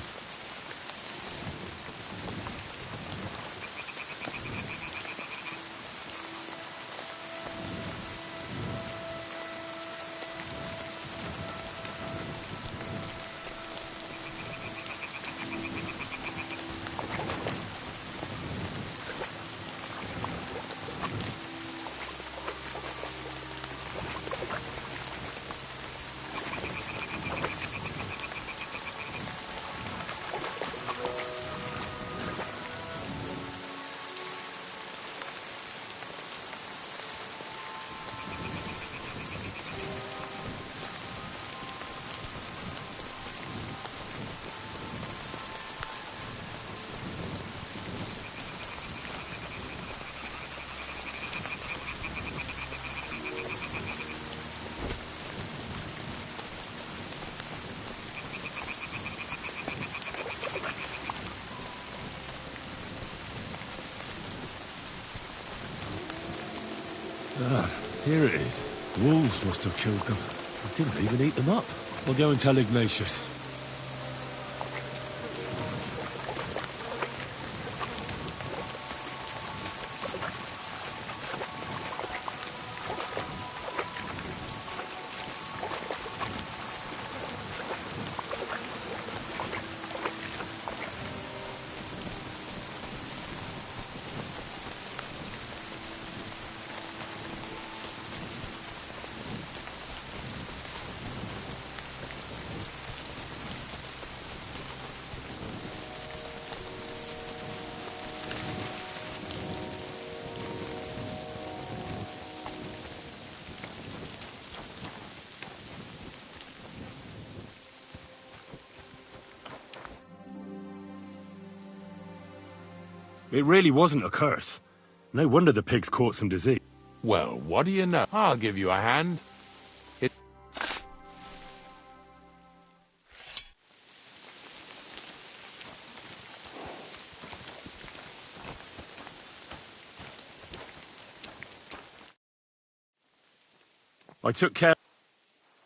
Ah, here it is. Wolves must have killed them. I didn't even eat them up. I'll go and tell Ignatius. It really wasn't a curse. No wonder the pigs caught some disease. Well, what do you know? I'll give you a hand. I took care...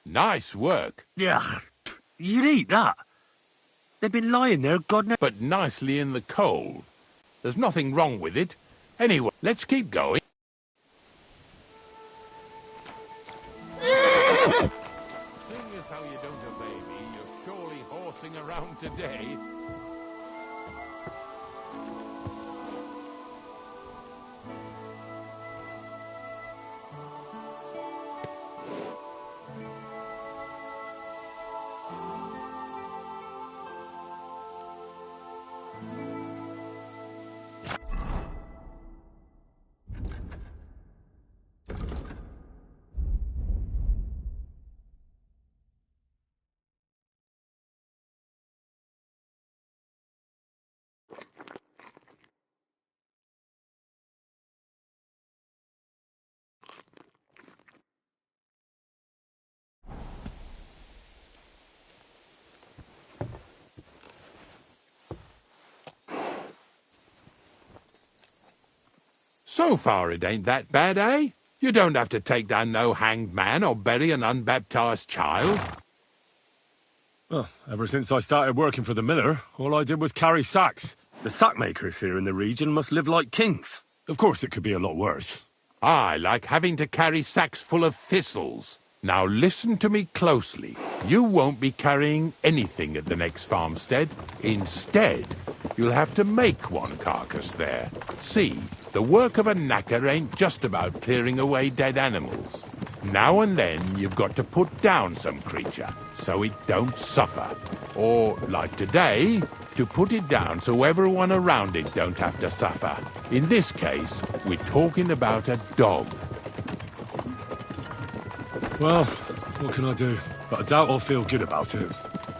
Nice work. Yeah, you'd eat that. They've been lying there, God knows. But nicely in the cold. There's nothing wrong with it. Anyway, let's keep going. Seeing as how you don't obey me, you're surely horsing around today. So far it ain't that bad, eh? You don't have to take down no hanged man or bury an unbaptized child. Well, ever since I started working for the miller, all I did was carry sacks. The sack makers here in the region must live like kings. Of course, it could be a lot worse. I like having to carry sacks full of thistles. Now listen to me closely. You won't be carrying anything at the next farmstead. Instead, you'll have to make one carcass there. See, the work of a knacker ain't just about clearing away dead animals. Now and then you've got to put down some creature, so it don't suffer. Or, like today, to put it down so everyone around it don't have to suffer. In this case, we're talking about a dog. Well, what can I do? But I doubt I'll feel good about it.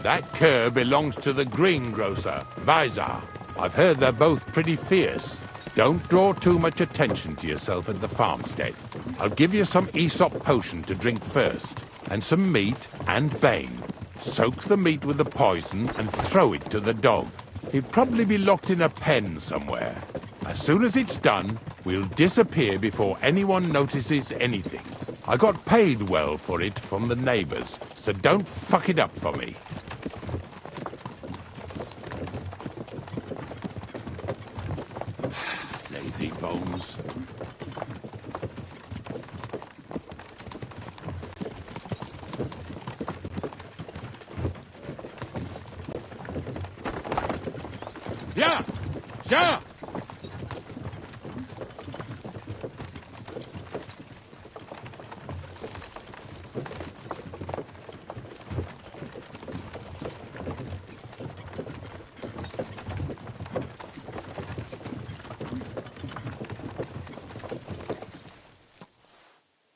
That cur belongs to the greengrocer, Vizar. I've heard they're both pretty fierce. Don't draw too much attention to yourself at the farmstead. I'll give you some Aesop potion to drink first, and some meat and bane. Soak the meat with the poison and throw it to the dog. He'll probably be locked in a pen somewhere. As soon as it's done, we'll disappear before anyone notices anything. I got paid well for it from the neighbors, so don't fuck it up for me. Lazy bones. Yeah! Yeah!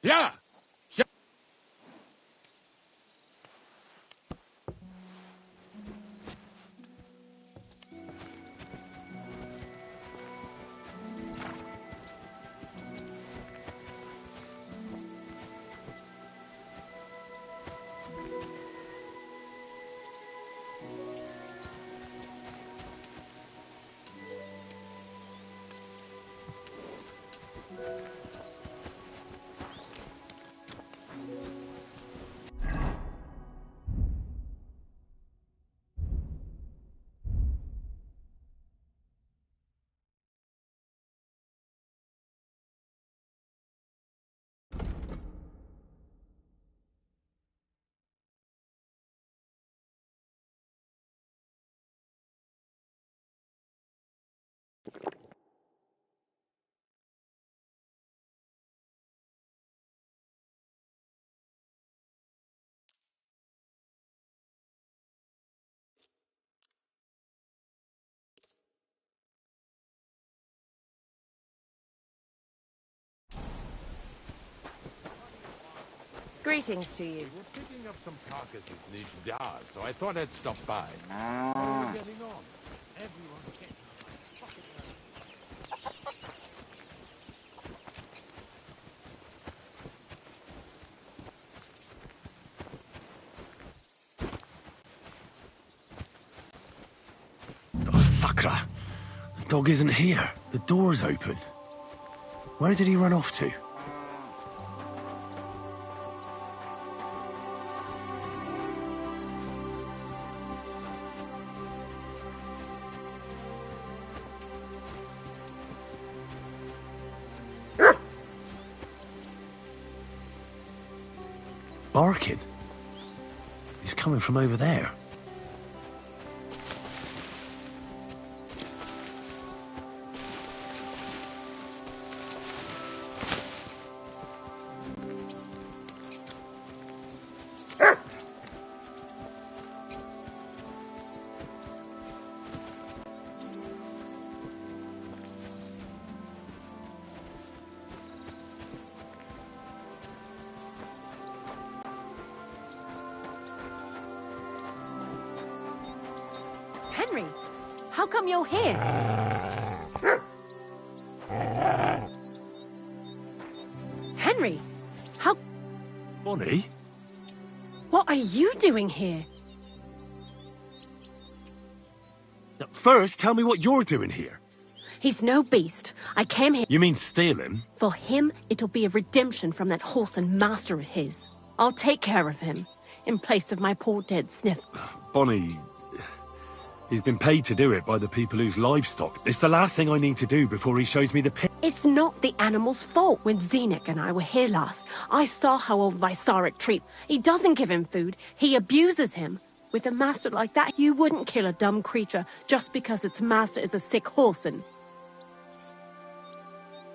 Yeah! Yeah! Greetings to you. We're picking up some carcasses near Dar, so I thought I'd stop by. How are you getting on? Everyone's getting Oh, Sakra. The dog isn't here. The door's open. Where did he run off to? Barking. He's coming from over there. How come you're here? Henry, how... Bonnie? What are you doing here? First, tell me what you're doing here. He's no beast. I came here... You mean steal him? For him, it'll be a redemption from that horse and master of his. I'll take care of him, in place of my poor dead Sniff. Bonnie... He's been paid to do it by the people whose livestock. It's the last thing I need to do before he shows me the pit. It's not the animal's fault. When Zenek and I were here last, I saw how old Visaric treat. He doesn't give him food. He abuses him. With a master like that, you wouldn't kill a dumb creature just because its master is a sick horse and...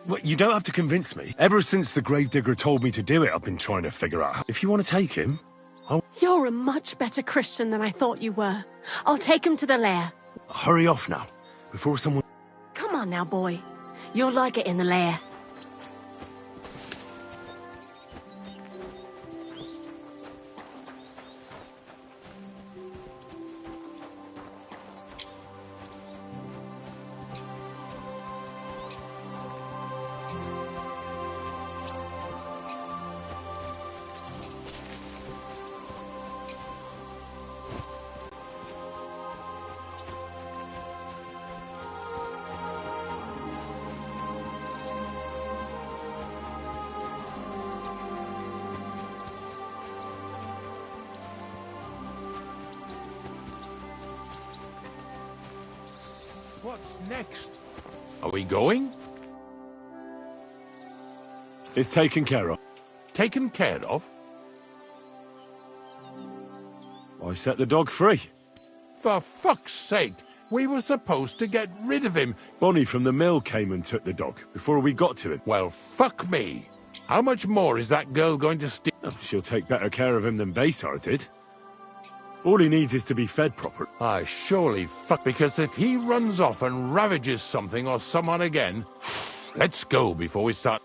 Well, you don't have to convince me. Ever since the gravedigger told me to do it, I've been trying to figure out how... If you want to take him, You're a much better Christian than I thought you were. I'll take him to the lair. Hurry off now, before someone... Come on now, boy. You'll like it in the lair. What's next? Are we going? It's taken care of. Taken care of? I set the dog free. For fuck's sake, we were supposed to get rid of him. Bonnie from the mill came and took the dog before we got to it. Well, fuck me. How much more is that girl going to steal? She'll take better care of him than Baysar did. All he needs is to be fed proper. I surely fuck, because if he runs off and ravages something or someone again, let's go before we start.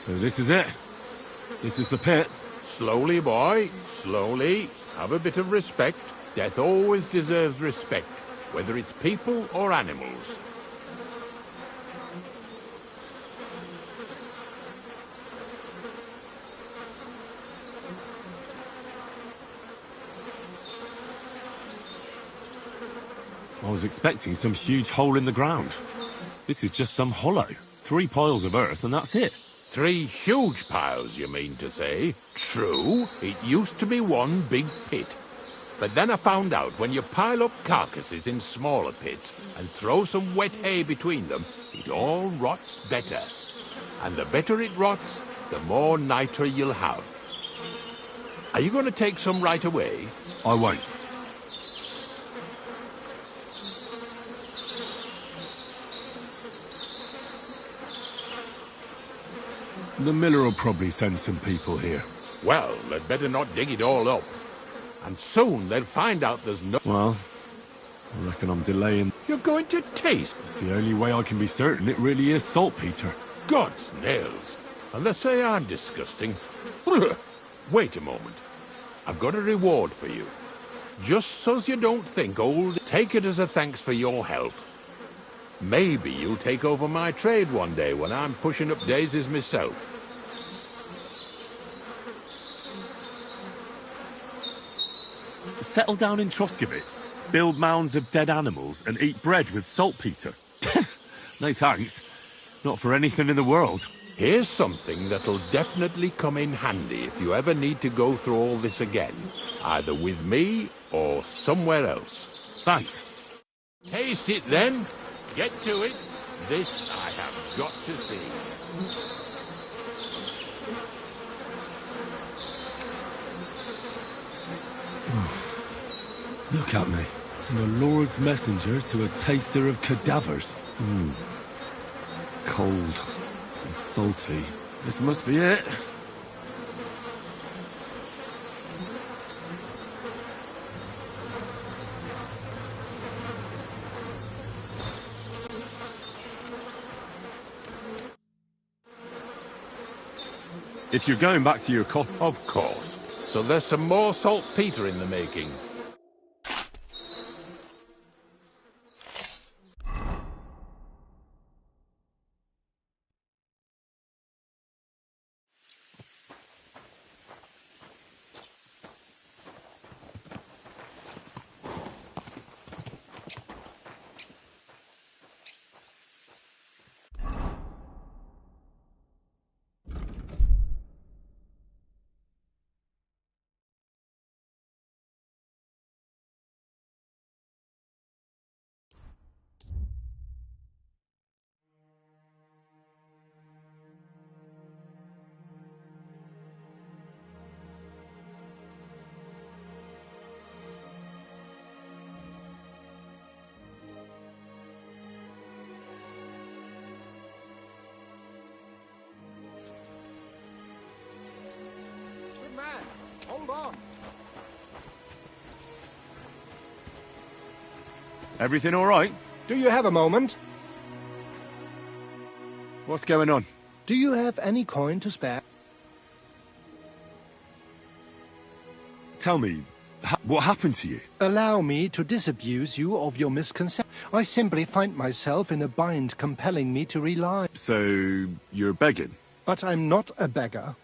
So this is it. This is the pit. Slowly, boy, slowly. Have a bit of respect. Death always deserves respect, whether it's people or animals. I was expecting some huge hole in the ground. This is just some hollow. 3 piles of earth and that's it. 3 huge piles, you mean to say? True, it used to be one big pit. But then I found out when you pile up carcasses in smaller pits and throw some wet hay between them, it all rots better. And the better it rots, the more nitre you'll have. Are you going to take some right away? I won't. The miller will probably send some people here. Well, they'd better not dig it all up. And soon they'll find out there's no... Well, I reckon I'm delaying. You're going to taste. It's the only way I can be certain it really is saltpeter. God's nails. And they say I'm disgusting. Wait a moment. I've got a reward for you. Just so's you don't think old... Take it as a thanks for your help. Maybe you'll take over my trade one day when I'm pushing up daisies myself. Settle down in Troskowitz, build mounds of dead animals, and eat bread with saltpeter. No thanks. Not for anything in the world. Here's something that'll definitely come in handy if you ever need to go through all this again. Either with me or somewhere else. Thanks. Taste it then. Get to it. This I have got to see. Look at me. I'm the Lord's messenger to a taster of cadavers. Cold and salty. This must be it. If you're going back to your Of course. So there's some more saltpeter in the making. Good man, hold on. Everything all right? Do you have a moment? What's going on? Do you have any coin to spare? Tell me, what happened to you? Allow me to disabuse you of your misconception. I simply find myself in a bind compelling me to rely. So, you're begging? But I'm not a beggar.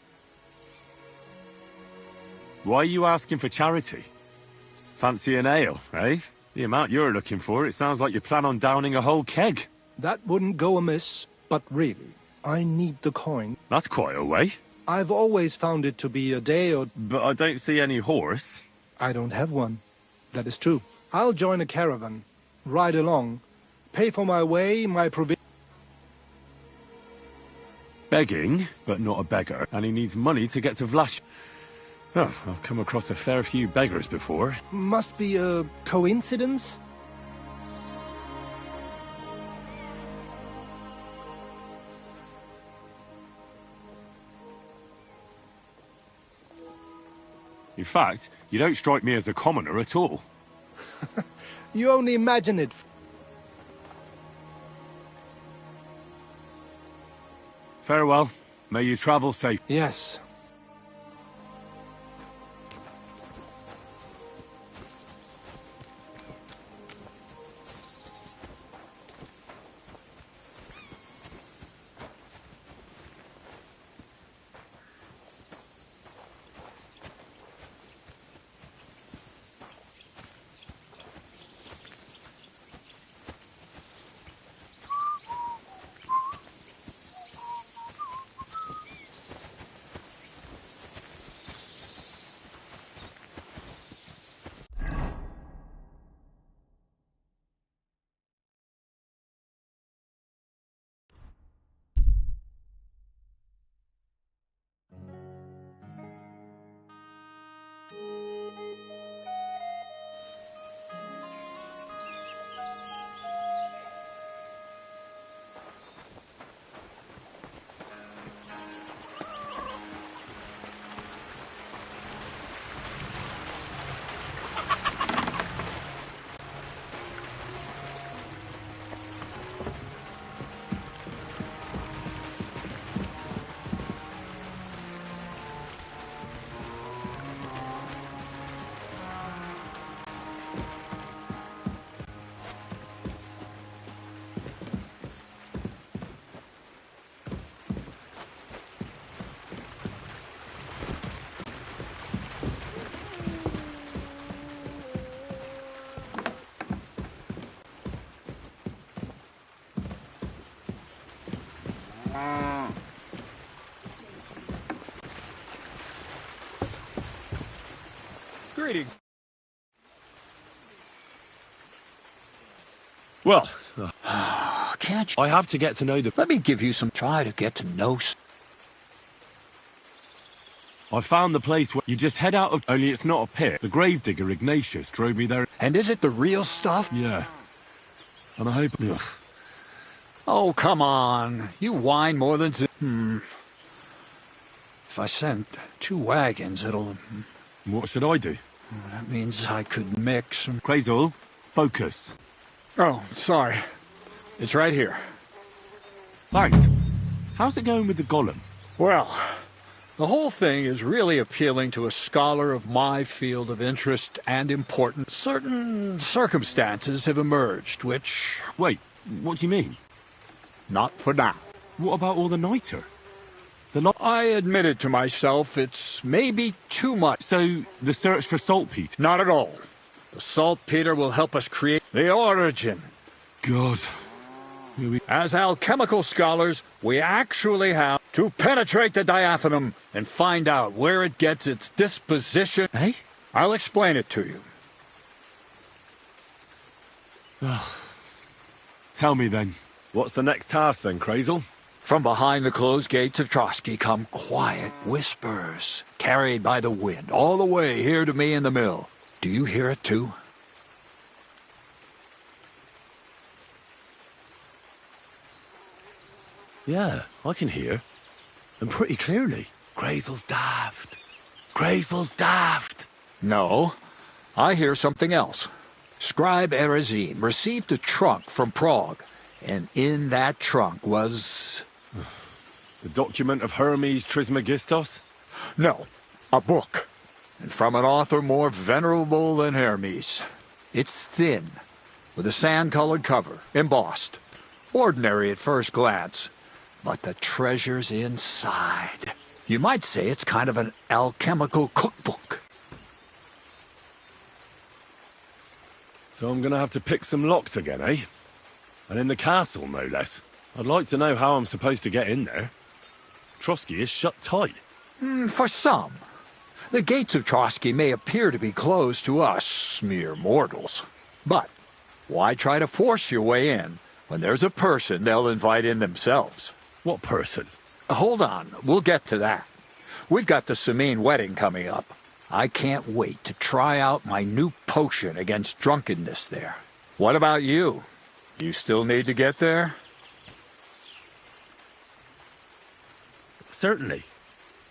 Why are you asking for charity? Fancy an ale, eh? The amount you're looking for, it sounds like you plan on downing a whole keg. That wouldn't go amiss, but really, I need the coin. That's quite a way. I've always found it to be a day or... But I don't see any horse. I don't have one. That is true. I'll join a caravan, ride along, pay for my way, my provision. Begging, but not a beggar, and he needs money to get to Vlash. Oh, I've come across a fair few beggars before. Must be a coincidence? In fact, you don't strike me as a commoner at all. You only imagine it. Farewell. May you travel safe. Yes. Greeting. Well, Can't you? I have to get to know the... Let me give you some... Try to get to know... I found the place where you just head out of... Only it's not a pit. The gravedigger Ignatius drove me there. And is it the real stuff? Yeah. And I hope... Ugh. Oh, come on. You whine more than... If I send 2 wagons, it'll... What should I do? That means I could mix... Crazul, focus. Oh, sorry. It's right here. Thanks. How's it going with the golem? Well, The whole thing is really appealing to a scholar of my field of interest and importance. Certain circumstances have emerged, which... Wait, what do you mean? Not for now. What about all the niter? I admitted to myself it's maybe too much. So, the search for saltpeter? Not at all. The saltpeter will help us create the origin. God. As alchemical scholars, we actually have to penetrate the diaphanum and find out where it gets its disposition. Eh? I'll explain it to you. Tell me then, what's the next task then, Crazel? From behind the closed gates of Trotsky come quiet whispers, carried by the wind, all the way here to me in the mill. Do you hear it too? Yeah, I can hear. And pretty clearly. Crazel's daft. Crazel's daft. No, I hear something else. Scribe Erezim received a trunk from Prague, and in that trunk was... The document of Hermes Trismegistos? No, a book. And from an author more venerable than Hermes. It's thin, with a sand-colored cover, embossed. Ordinary at first glance, but the treasure's inside. You might say it's kind of an alchemical cookbook. So I'm gonna have to pick some locks again, eh? And in the castle, no less. I'd like to know how I'm supposed to get in there. Trotsky is shut tight. For some. The gates of Trotsky may appear to be closed to us, mere mortals. But why try to force your way in when there's a person they'll invite in themselves? What person? Hold on, we'll get to that. We've got the Samine wedding coming up. I can't wait to try out my new potion against drunkenness there. What about you? You still need to get there? Certainly.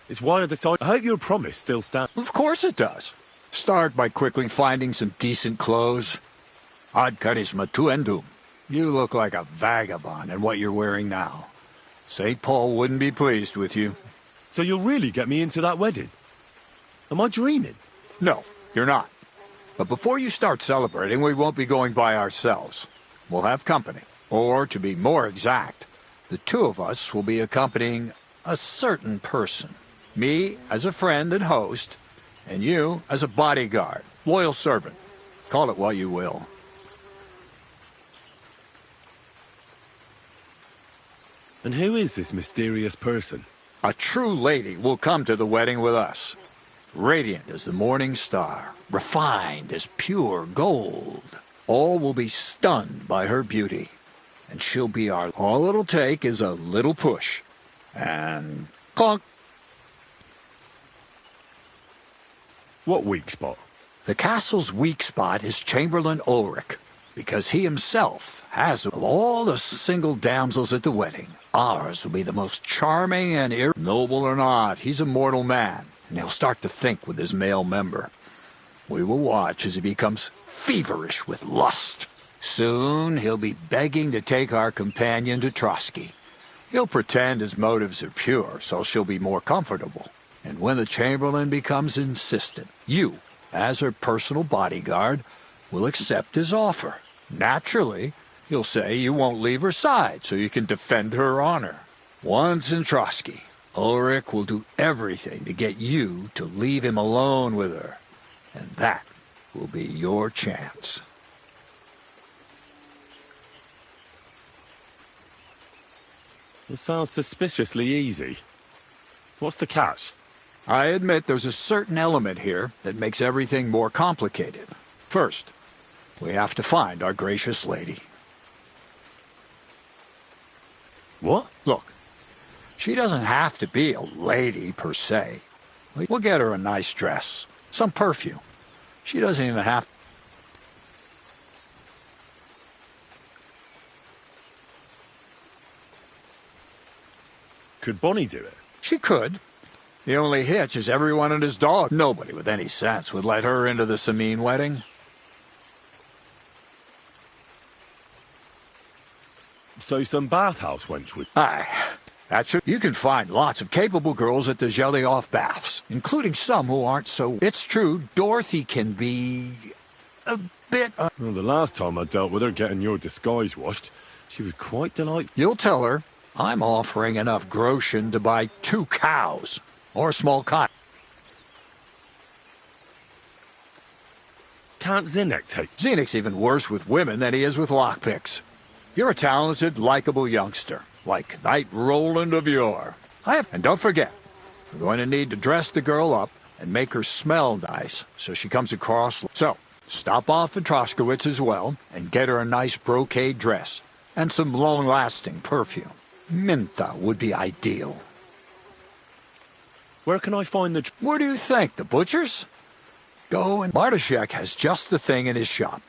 It's why I decided... I hope your promise still stands. Of course it does. Start by quickly finding some decent clothes. Ad charisma tuendum. You look like a vagabond in what you're wearing now. St. Paul wouldn't be pleased with you. So you'll really get me into that wedding? Am I dreaming? No, you're not. But before you start celebrating, we won't be going by ourselves. We'll have company. Or, to be more exact, the two of us will be accompanying a certain person. Me as a friend and host, and you as a bodyguard, loyal servant. Call it what you will. And who is this mysterious person? A true lady will come to the wedding with us. Radiant as the morning star, refined as pure gold. All will be stunned by her beauty. And she'll be our... All it'll take is a little push. And... clunk! What weak spot? The castle's weak spot is Chamberlain Ulrich, because he himself has... Of all the single damsels at the wedding, ours will be the most charming and noble or not, he's a mortal man, and he'll start to think with his male member. We will watch as he becomes feverish with lust. Soon he'll be begging to take our companion to Trotsky. He'll pretend his motives are pure, so she'll be more comfortable. And when the Chamberlain becomes insistent, you, as her personal bodyguard, will accept his offer. Naturally, you'll say you won't leave her side so you can defend her honor. Once in Trotsky, Ulrich will do everything to get you to leave him alone with her. And that will be your chance. It sounds suspiciously easy. What's the catch? I admit there's a certain element here that makes everything more complicated. First, we have to find our gracious lady. What? Look, she doesn't have to be a lady per se. We'll get her a nice dress, some perfume. She doesn't even have... Could Bonnie do it? She could. The only hitch is everyone and his dog. Nobody with any sense would let her into the Samine wedding. So some bathhouse wench would... Aye. That's it. You can find lots of capable girls at the Jelly-Off baths, including some who aren't so... It's true, Dorothy can be... a bit... Well, the last time I dealt with her getting your disguise washed, she was quite delightful. You'll tell her I'm offering enough groschen to buy 2 cows, or a small cot. Can't Zinnek take... Zenek's even worse with women than he is with lockpicks. You're a talented, likable youngster, like Knight Roland of yore. And don't forget, we're going to need to dress the girl up and make her smell nice so she comes across... So, stop off at Troskowitz as well and get her a nice brocade dress and some long-lasting perfume. Mintha would be ideal. Where can I find the... Where do you think? The butcher's? Go and... Bartoszek has just the thing in his shop.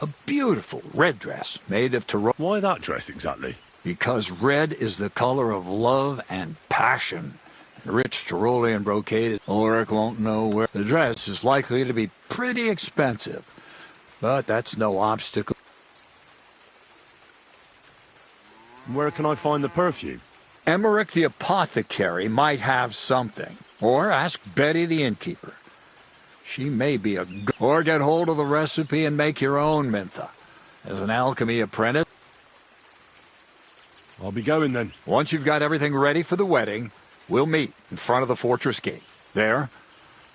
A beautiful red dress made of Why that dress exactly? Because red is the color of love and passion. And rich Tyrolean brocade, Ulrich won't know where. The dress is likely to be pretty expensive, but that's no obstacle. Where can I find the perfume? Emmerich the apothecary might have something. Or ask Betty the innkeeper. She may be a... Or get hold of the recipe and make your own Mintha. As an alchemy apprentice... I'll be going then. Once you've got everything ready for the wedding, we'll meet in front of the fortress gate. There,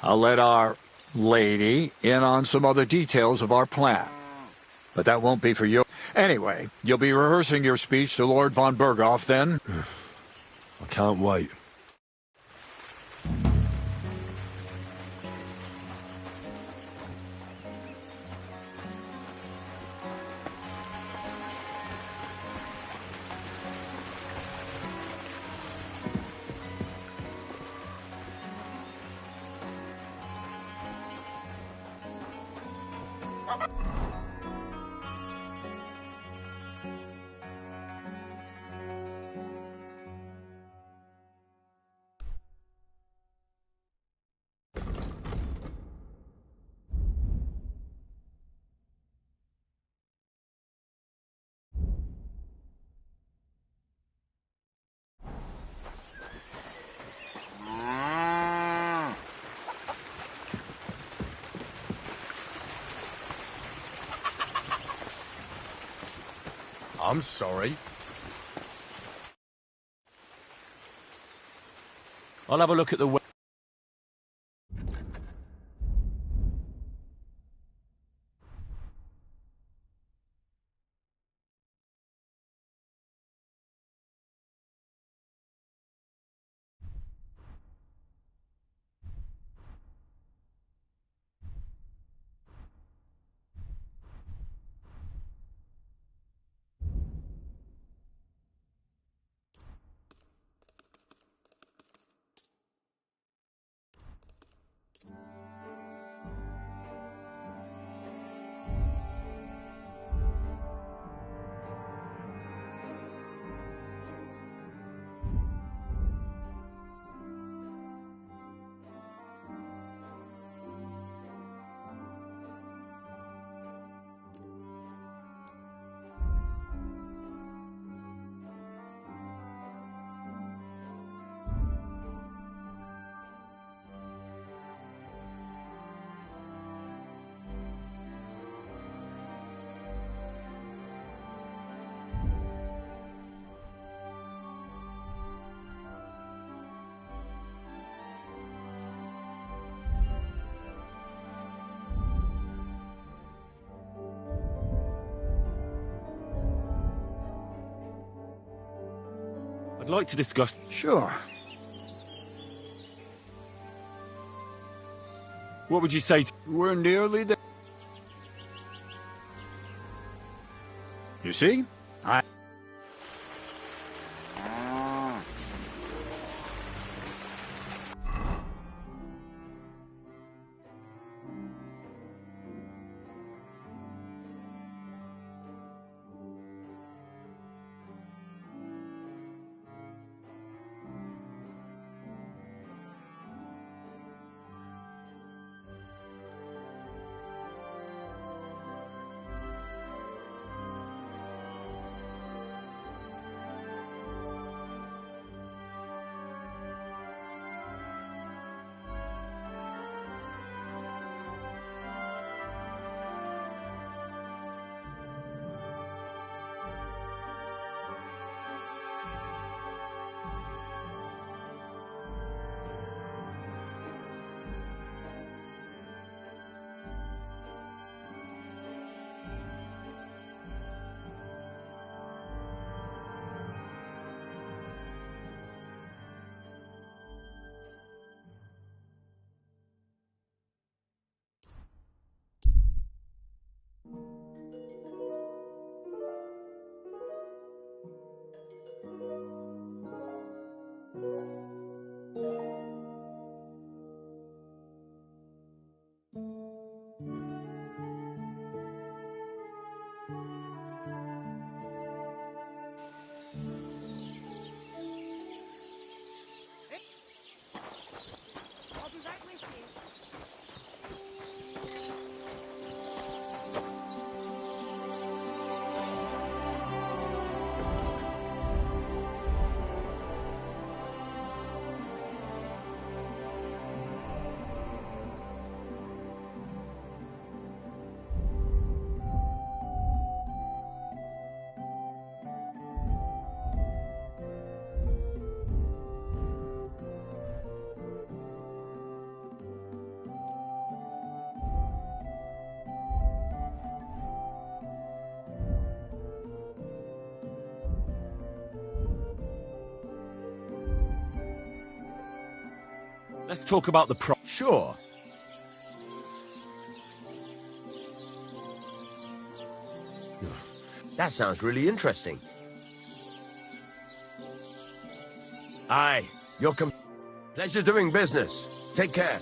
I'll let our lady in on some other details of our plan. But that won't be for you. Anyway, you'll be rehearsing your speech to Lord von Berghoff then? I can't wait. I'm sorry. I'll have a look at the... I'd like to discuss... Sure. What would you say to... We're nearly there. You see? Let's talk about the price. Sure. That sounds really interesting. Aye, pleasure doing business. Take care.